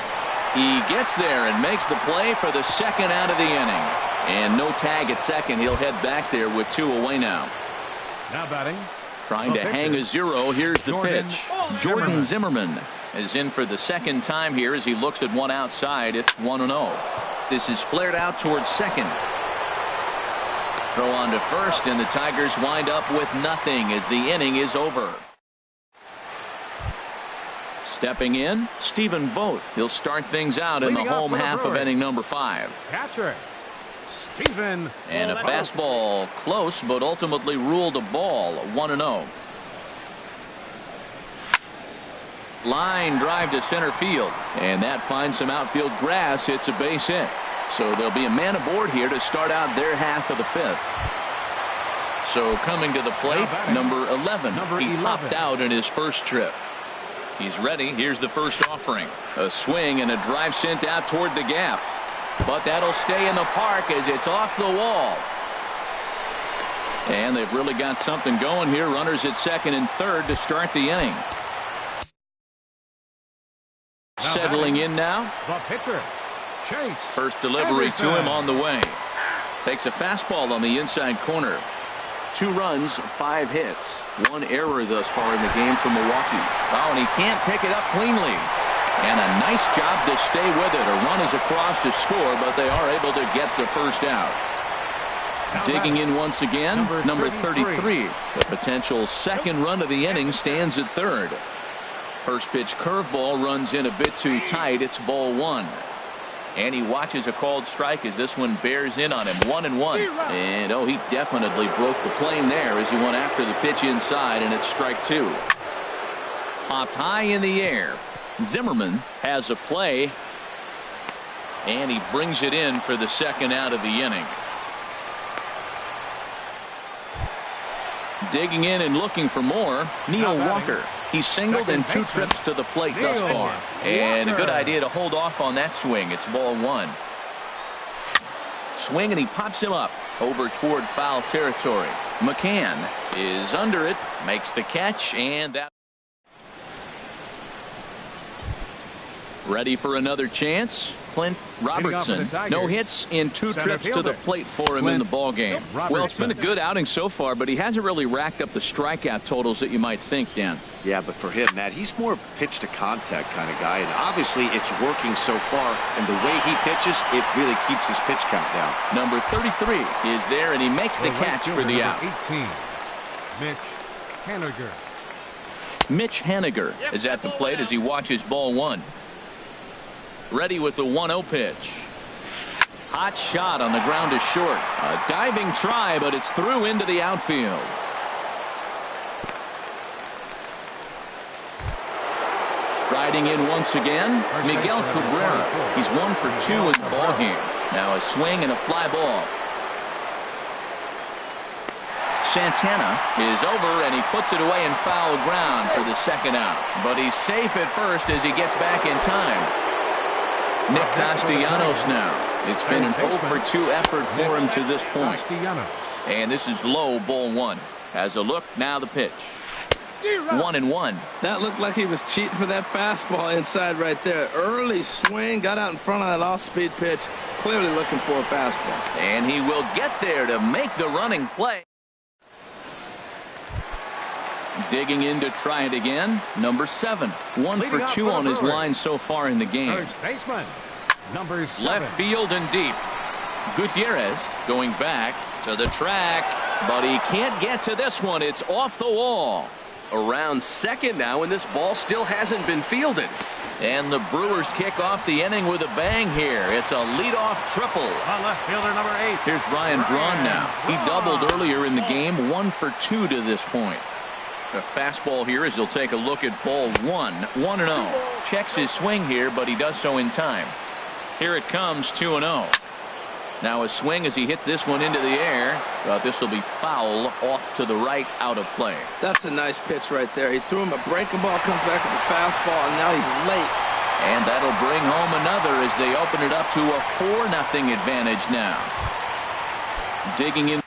He gets there and makes the play for the second out of the inning. And no tag at second. He'll head back there with 2 away now. Now batting. Trying to hang a 0. Here's the pitch. Jordan Zimmerman is in for the second time here as he looks at one outside. It's 1-0. This is flared out towards second. Throw on to first, and the Tigers wind up with nothing as the inning is over. Stepping in, Stephen Vogt. He'll start things out in the home half of inning number 5. Catcher, Stephen. And a fastball close, but ultimately ruled a ball, 1-0. Line drive to center field, and that finds some outfield grass. It's a base hit. So there'll be a man aboard here to start out their half of the 5th. So coming to the plate, number 11. He popped out in his first trip. He's ready. Here's the first offering. A swing and a drive sent out toward the gap. But that'll stay in the park as it's off the wall. And they've really got something going here. Runners at second and third to start the inning. Settling in now. The pitcher. Chase. First delivery to him on the way. Takes a fastball on the inside corner. 2 runs, 5 hits. 1 error thus far in the game for Milwaukee. Oh, and he can't pick it up cleanly. And a nice job to stay with it. A run is across to score, but they are able to get the first out. Digging in once again, number 33. The potential second run of the inning stands at third. First pitch curveball runs in a bit too tight. It's ball 1. And he watches a called strike as this one bears in on him. 1-1. And oh, he definitely broke the plane there as he went after the pitch inside, and it's strike two. Popped high in the air. Zimmerman has a play, and he brings it in for the second out of the inning. Digging in and looking for more, Neil Walker. He's singled in 2 trips to the plate thus far. And a good idea to hold off on that swing. It's ball 1. Swing, and he pops him up over toward foul territory. McCann is under it, makes the catch, and that. Ready for another chance. Clint Robertson. No hits in 2 trips to the plate for him in the ball game. Well, it's been a good outing so far, but he hasn't really racked up the strikeout totals that you might think, Dan. Yeah, but for him, Matt, he's more of a pitch to contact kind of guy, and obviously it's working so far, and the way he pitches, it really keeps his pitch count down. Number 33 is there, and he makes the catch for the out. 18, Mitch Haniger. Mitch Haniger is at the plate as he watches ball 1. Ready with the 1-0 pitch. Hot shot on the ground is short. A diving try, but it's through into the outfield. Striding in once again, Miguel Cabrera. He's 1 for 2 in the ball game. Now a swing and a fly ball. Santana is over, and he puts it away in foul ground for the second out. But he's safe at first as he gets back in time. Nick Castellanos now. It's been an 0 for 2 effort for him to this point. And this is low, ball 1. Has a look, now the pitch. 1-1. That looked like he was cheating for that fastball inside right there. Early swing, got out in front of that off-speed pitch. Clearly looking for a fastball. And he will get there to make the running play. Digging in to try it again. Number 7. 1 for 2 on his line so far in the game. First baseman, number 7. Left field and deep. Gutierrez going back to the track, but he can't get to this one. It's off the wall. Around second now, and this ball still hasn't been fielded. And the Brewers kick off the inning with a bang here. It's a leadoff triple. On left fielder, number 8. Here's Ryan Braun now. He doubled earlier in the game. 1 for 2 to this point. A fastball here as he'll take a look at ball 1. 1-0. Checks his swing here, but he does so in time. Here it comes, 2-0. Now a swing as he hits this one into the air, but this will be foul off to the right, out of play. That's a nice pitch right there. He threw him a breaking ball, comes back with a fastball, and now he's late. And that'll bring home another as they open it up to a 4-0 advantage now. Digging in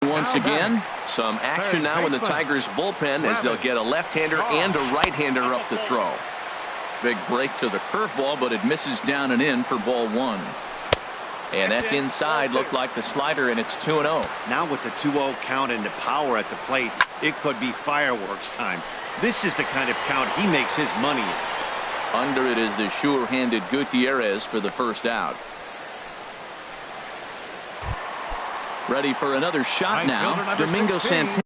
once again. Some action now in the Tigers bullpen as they'll get a left-hander and a right-hander up to throw. Big break to the curveball, but it misses down and in for ball 1. And that's inside. Looked like the slider, and it's 2-0. Now with the 2-0 count and the power at the plate, it could be fireworks time. This is the kind of count he makes his money in. Under it is the sure-handed Gutierrez for the first out. Ready for another shot now. Domingo Santana.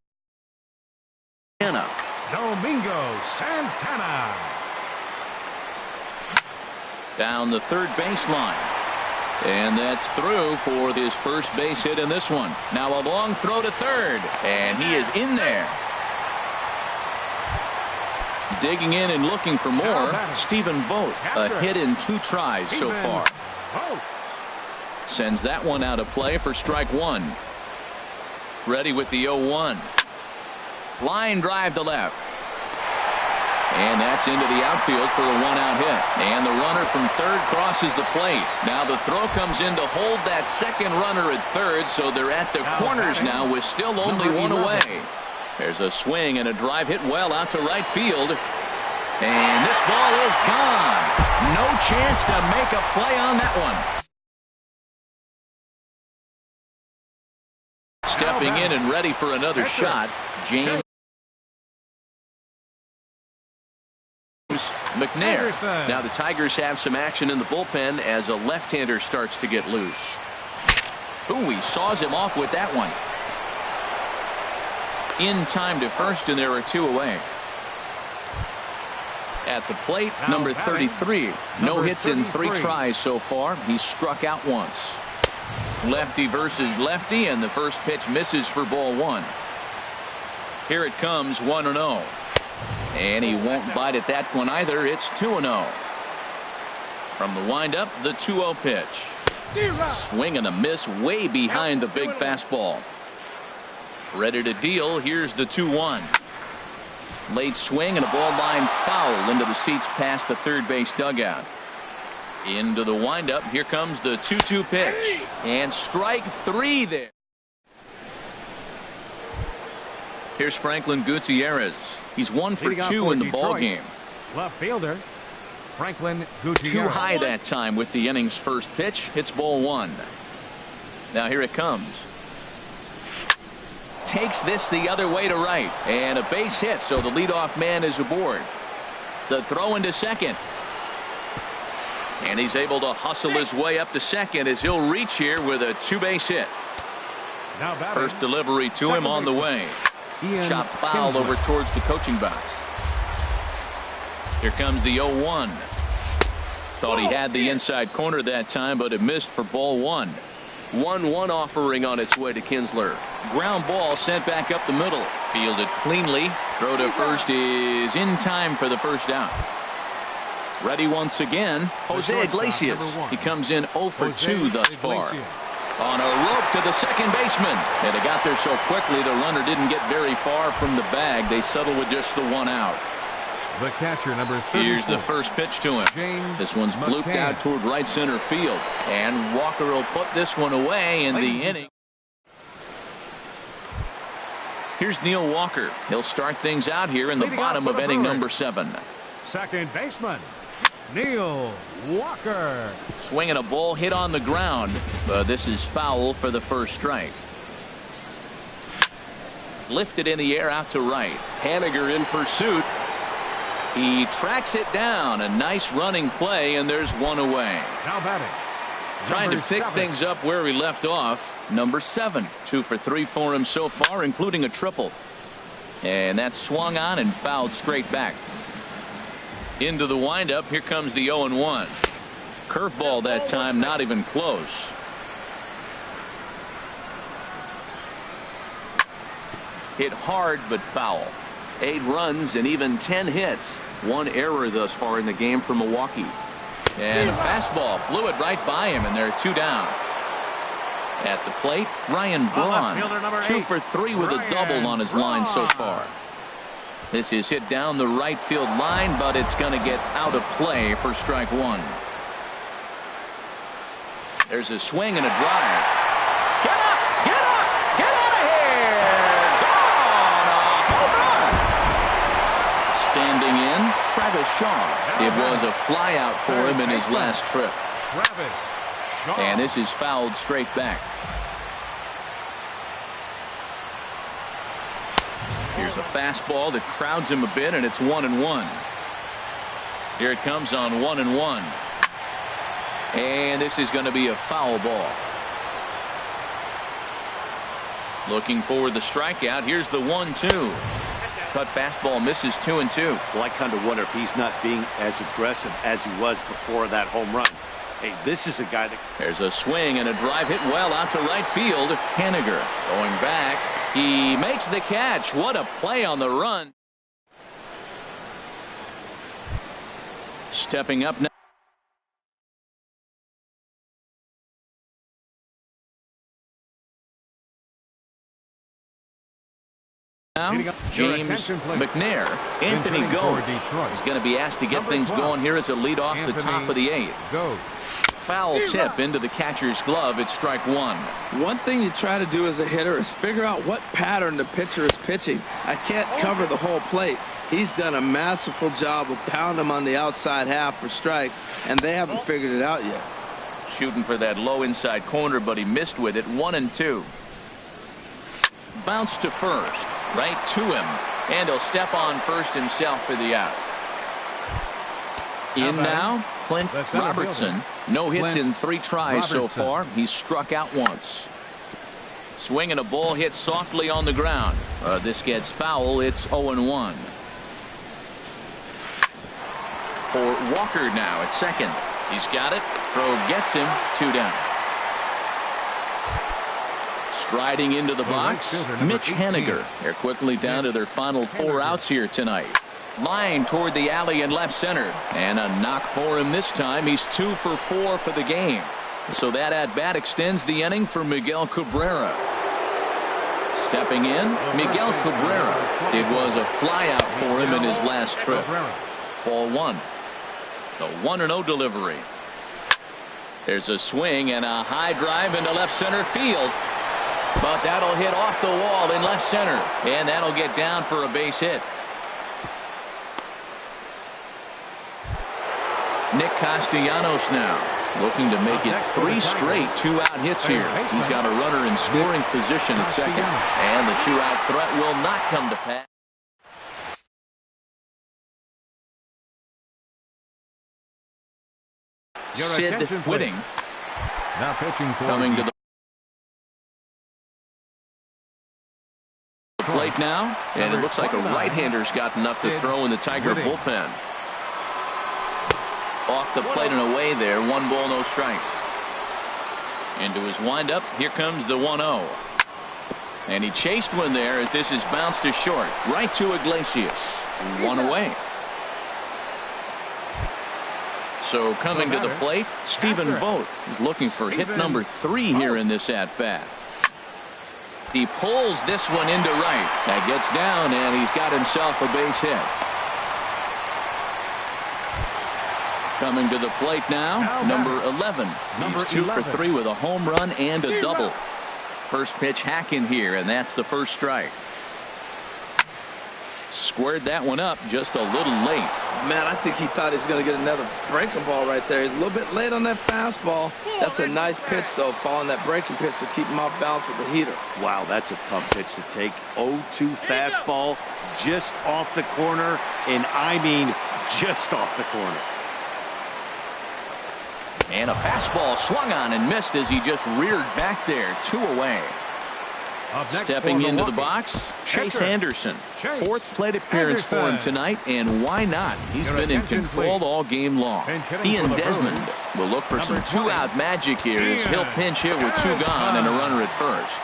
Domingo Santana. Down the third baseline. And that's through for his first base hit in this one. Now a long throw to third. And he is in there. Digging in and looking for more. Stephen Vogt. A hit in 2 tries so far. Sends that one out of play for strike 1. Ready with the 0-1. Line drive to left. And that's into the outfield for a 1-out hit. And the runner from third crosses the plate. Now the throw comes in to hold that second runner at third, so they're at the corners now with still only 1 away. There's a swing and a drive hit well out to right field. And this ball is gone. No chance to make a play on that one. Stepping in and ready for another shot, James McNair. Now the Tigers have some action in the bullpen as a left-hander starts to get loose. Ooh, he saws him off with that one. In time to first, and there are 2 away. At the plate, number 33. No hits in 3 tries so far. He's struck out once. Lefty versus lefty, and the first pitch misses for ball 1. Here it comes, 1-0. And he won't bite at that one either. It's 2-0. From the windup, the 2-0 pitch. Swing and a miss way behind the big fastball. Ready to deal. Here's the 2-1. Late swing and a ball line foul into the seats past the third base dugout. Into the windup. Here comes the 2-2 pitch. And strike 3 there. Here's Franklin Gutierrez. He's 1 for 2 in the ball game. Left fielder Franklin Gutierrez. Too high that time with the inning's first pitch. Hits ball 1. Now here it comes. Takes this the other way to right, and a base hit, so the leadoff man is aboard. The throw into second, and he's able to hustle his way up to second as he'll reach here with a 2-base hit. Now first delivery to him on the way. Chop foul over towards the coaching box. Here comes the 0-1. Thought he had the inside corner that time, but it missed for ball 1. 1-1 offering on its way to Kinsler. Ground ball sent back up the middle. Fielded cleanly. Throw to first is in time for the first out. Ready once again, Jose Iglesias. He comes in 0 for 2 thus far. On a rope to the second baseman. And they got there so quickly the runner didn't get very far from the bag. They settle with just the 1 out. The catcher, number 34. Here's the first pitch to him. This one's blooped out toward right center field. And Walker will put this one away in the inning. Here's Neil Walker. He'll start things out here in the bottom of inning number 7. Second baseman, Neil Walker. Swinging a ball hit on the ground. But this is foul for the first strike. Lifted in the air out to right. Haniger in pursuit. He tracks it down. A nice running play, and there's 1 away. Now batting. Trying to pick things up where he left off. Number 7. 2 for 3 for him so far, including a triple. And that's swung on and fouled straight back. Into the windup. Here comes the 0-1. Curveball that time, not even close. Hit hard but foul. 8 runs and even 10 hits. 1 error thus far in the game for Milwaukee. And a fastball blew it right by him, and they're 2 down. At the plate, Ryan Braun. 2 for 3 with a double on his line so far. This is hit down the right field line, but it's going to get out of play for strike 1. There's a swing and a drive. Get up! Get up! Get out of here! Gone! A home run! Standing in, Travis Shaw. It was a flyout for him in his last trip. And this is fouled straight back. Here's a fastball that crowds him a bit, and it's 1-1. Here it comes on 1-1. And this is going to be a foul ball. Looking for the strikeout. Here's the 1-2. Cut fastball misses 2-2. Well, I kind of wonder if he's not being as aggressive as he was before that home run. Hey, this is a guy that... There's a swing and a drive hit well out to right field. Haniger going back. He makes the catch. What a play on the run. Stepping up now. James McNair. Anthony Goes is going to be asked to get things going here as a lead off the top of the 8th. Foul tip into the catcher's glove. It's strike 1. One thing you try to do as a hitter is figure out what pattern the pitcher is pitching. I can't cover the whole plate. He's done a masterful job of pounding him on the outside half for strikes, and they haven't figured it out yet. Shooting for that low inside corner, but he missed with it. 1-2. Bounce to first. Right to him. And he'll step on first himself for the out. In now, Clint Robertson. No hits in 3 tries so far. He's struck out once. Swinging a ball hit softly on the ground. This gets foul. It's 0-1. for Walker now at second. He's got it. Throw gets him. 2 down. Striding into the box, Mitch Haniger. They're quickly down to their final 4 outs here tonight. Line toward the alley in left center. And a knock for him this time. He's 2 for 4 for the game. So that at-bat extends the inning for Miguel Cabrera. Stepping in, Miguel Cabrera. It was a flyout for him in his last trip. Ball 1. The 1-0 delivery. There's a swing and a high drive into left center field. But that'll hit off the wall in left center. And that'll get down for a base hit. Nick Castellanos now looking to make it 3 straight 2-out hits here. He's got a runner in scoring position at second. And the 2-out threat will not come to pass. Sid Whitting Now pitching for coming to the plate now, and it looks like a right-hander's got enough to throw in the Tiger bullpen. Off the plate and away there. 1 ball, no strikes. Into his windup. Here comes the 1-0. And he chased one there as this is bounced to short. Right to Iglesias. 1 away. So coming to the plate, Stephen Vogt is looking for hit number 3 here in this at-bat. He pulls this one into right. That gets down, and he's got himself a base hit. Coming to the plate now, number 11. He's 2 for 3 with a home run and a double. First pitch hack in here, and that's the first strike. Squared that one up just a little late. Man, I think he thought he was going to get another breaking ball right there. He's a little bit late on that fastball. That's a nice pitch, though, following that breaking pitch to keep him off balance with the heater. Wow, that's a tough pitch to take. 0-2 fastball just off the corner, and I mean just off the corner. And a fastball swung on and missed as he just reared back there. 2 away. Stepping into the box, Chase Anderson. 4th plate appearance for him tonight, and why not? He's been in control all game long. He and Desmond will look for some 2-out magic here as he'll pinch hit with 2 gone and a runner at first.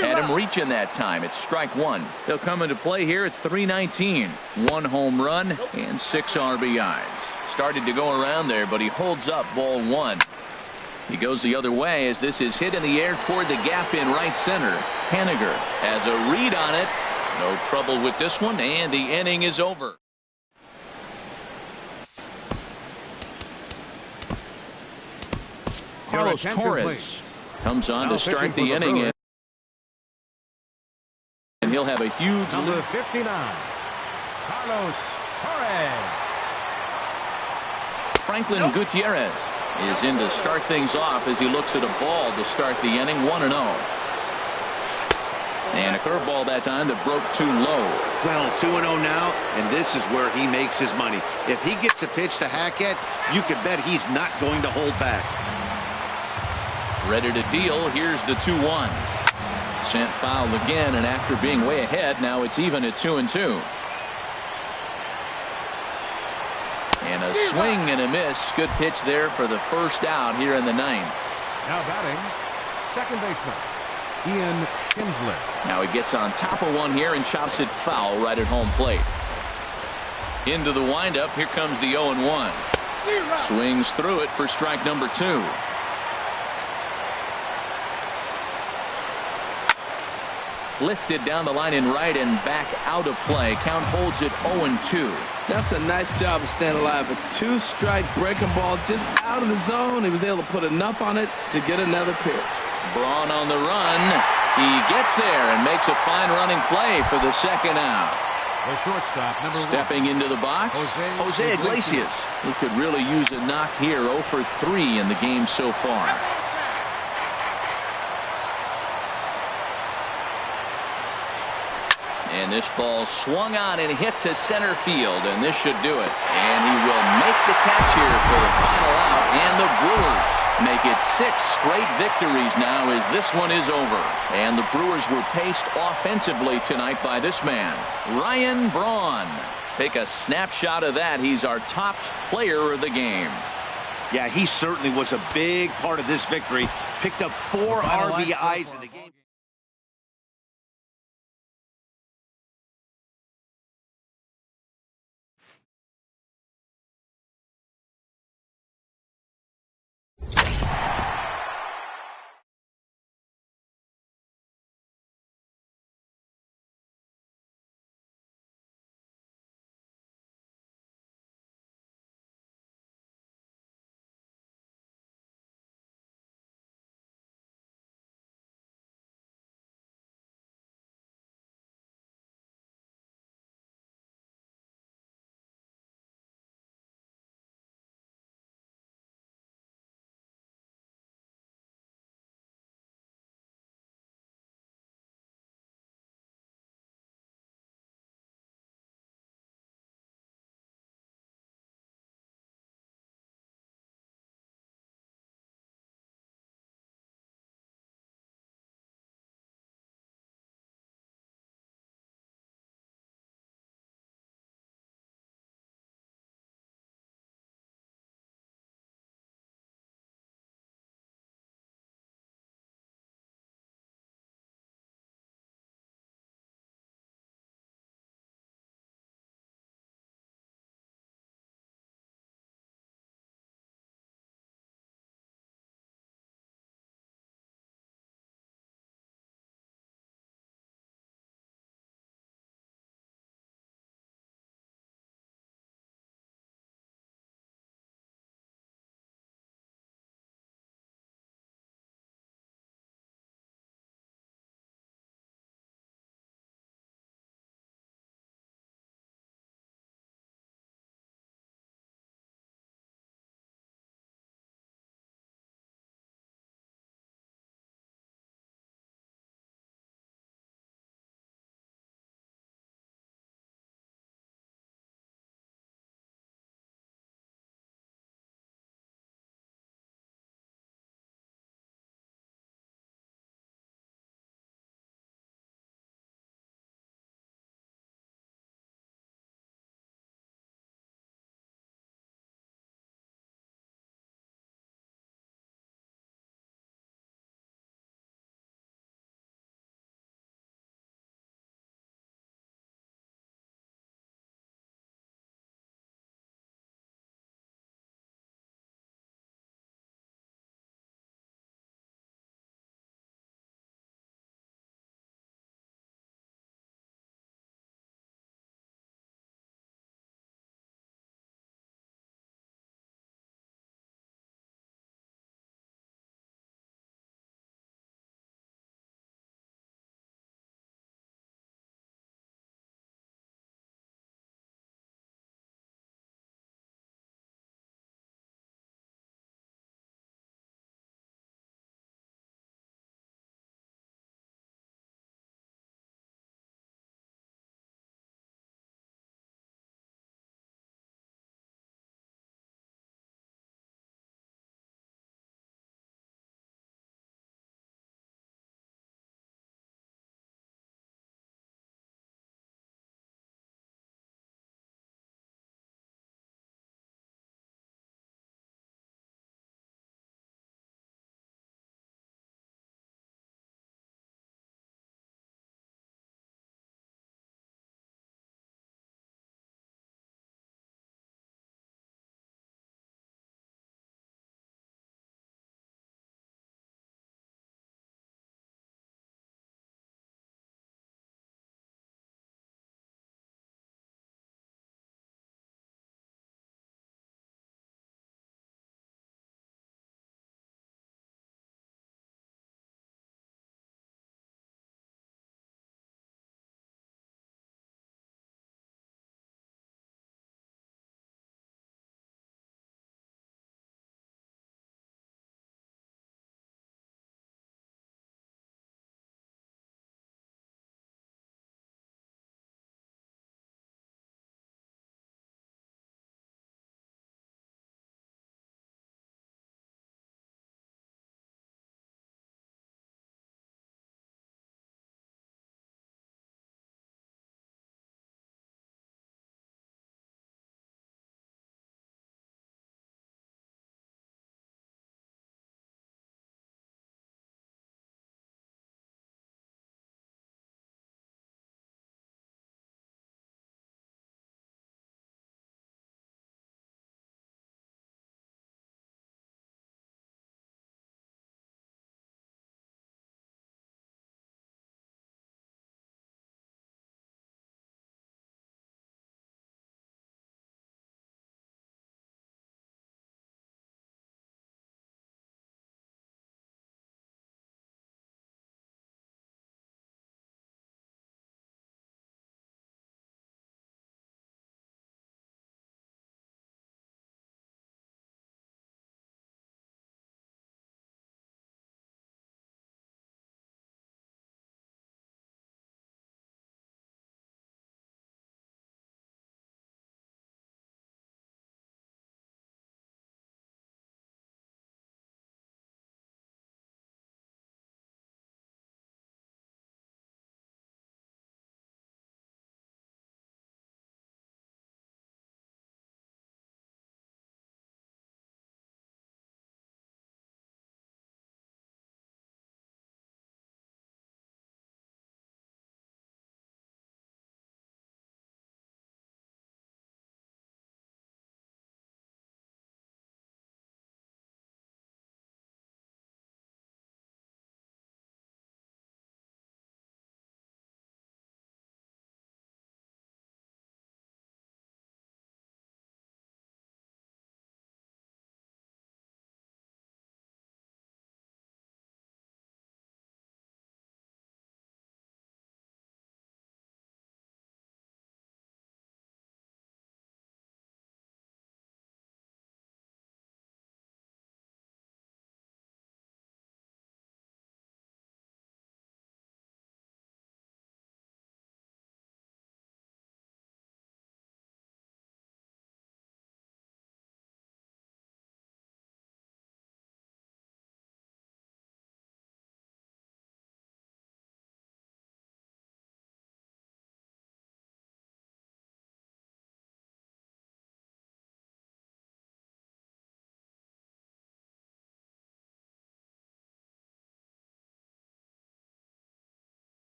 Had him reaching that time. It's strike 1. He'll come into play here at 319. 1 home run and 6 RBIs. Started to go around there, but he holds up ball 1. He goes the other way as this is hit in the air toward the gap in right center. Haniger has a read on it. No trouble with this one, and the inning is over. Carlos Torres comes on to start the inning. And he'll have a huge number lead. 59, Carlos Torres. Franklin Gutierrez is in to start things off as he looks at a ball to start the inning. 1-0. And a curveball that time that broke too low. Well, 2-0 now, and this is where he makes his money. If he gets a pitch to hack at, you can bet he's not going to hold back. Ready to deal. Here's the 2-1. Sent foul again, and after being way ahead, now it's even at 2-2. And a swing and a miss. Good pitch there for the first out here in the 9th. Now batting, second baseman Ian Kinsler. Now he gets on top of one here and chops it foul right at home plate. Into the windup. Here comes the 0-1. Swings through it for strike number 2. Lifted down the line in right and back out of play. Count holds it 0-2. That's a nice job of staying alive. A 2-strike breaking ball just out of the zone. He was able to put enough on it to get another pitch. Braun on the run. He gets there and makes a fine running play for the second out. The shortstop, number 1. Stepping into the box, Jose Iglesias. He could really use a knock here. 0 for 3 in the game so far. And this ball swung on and hit to center field, and this should do it. And he will make the catch here for the final out, and the Brewers Make it 6 straight victories now as this one is over. And the Brewers were paced offensively tonight by this man, Ryan Braun. Take a snapshot of that. He's our top player of the game. Yeah, he certainly was a big part of this victory. Picked up 4 RBIs in the game.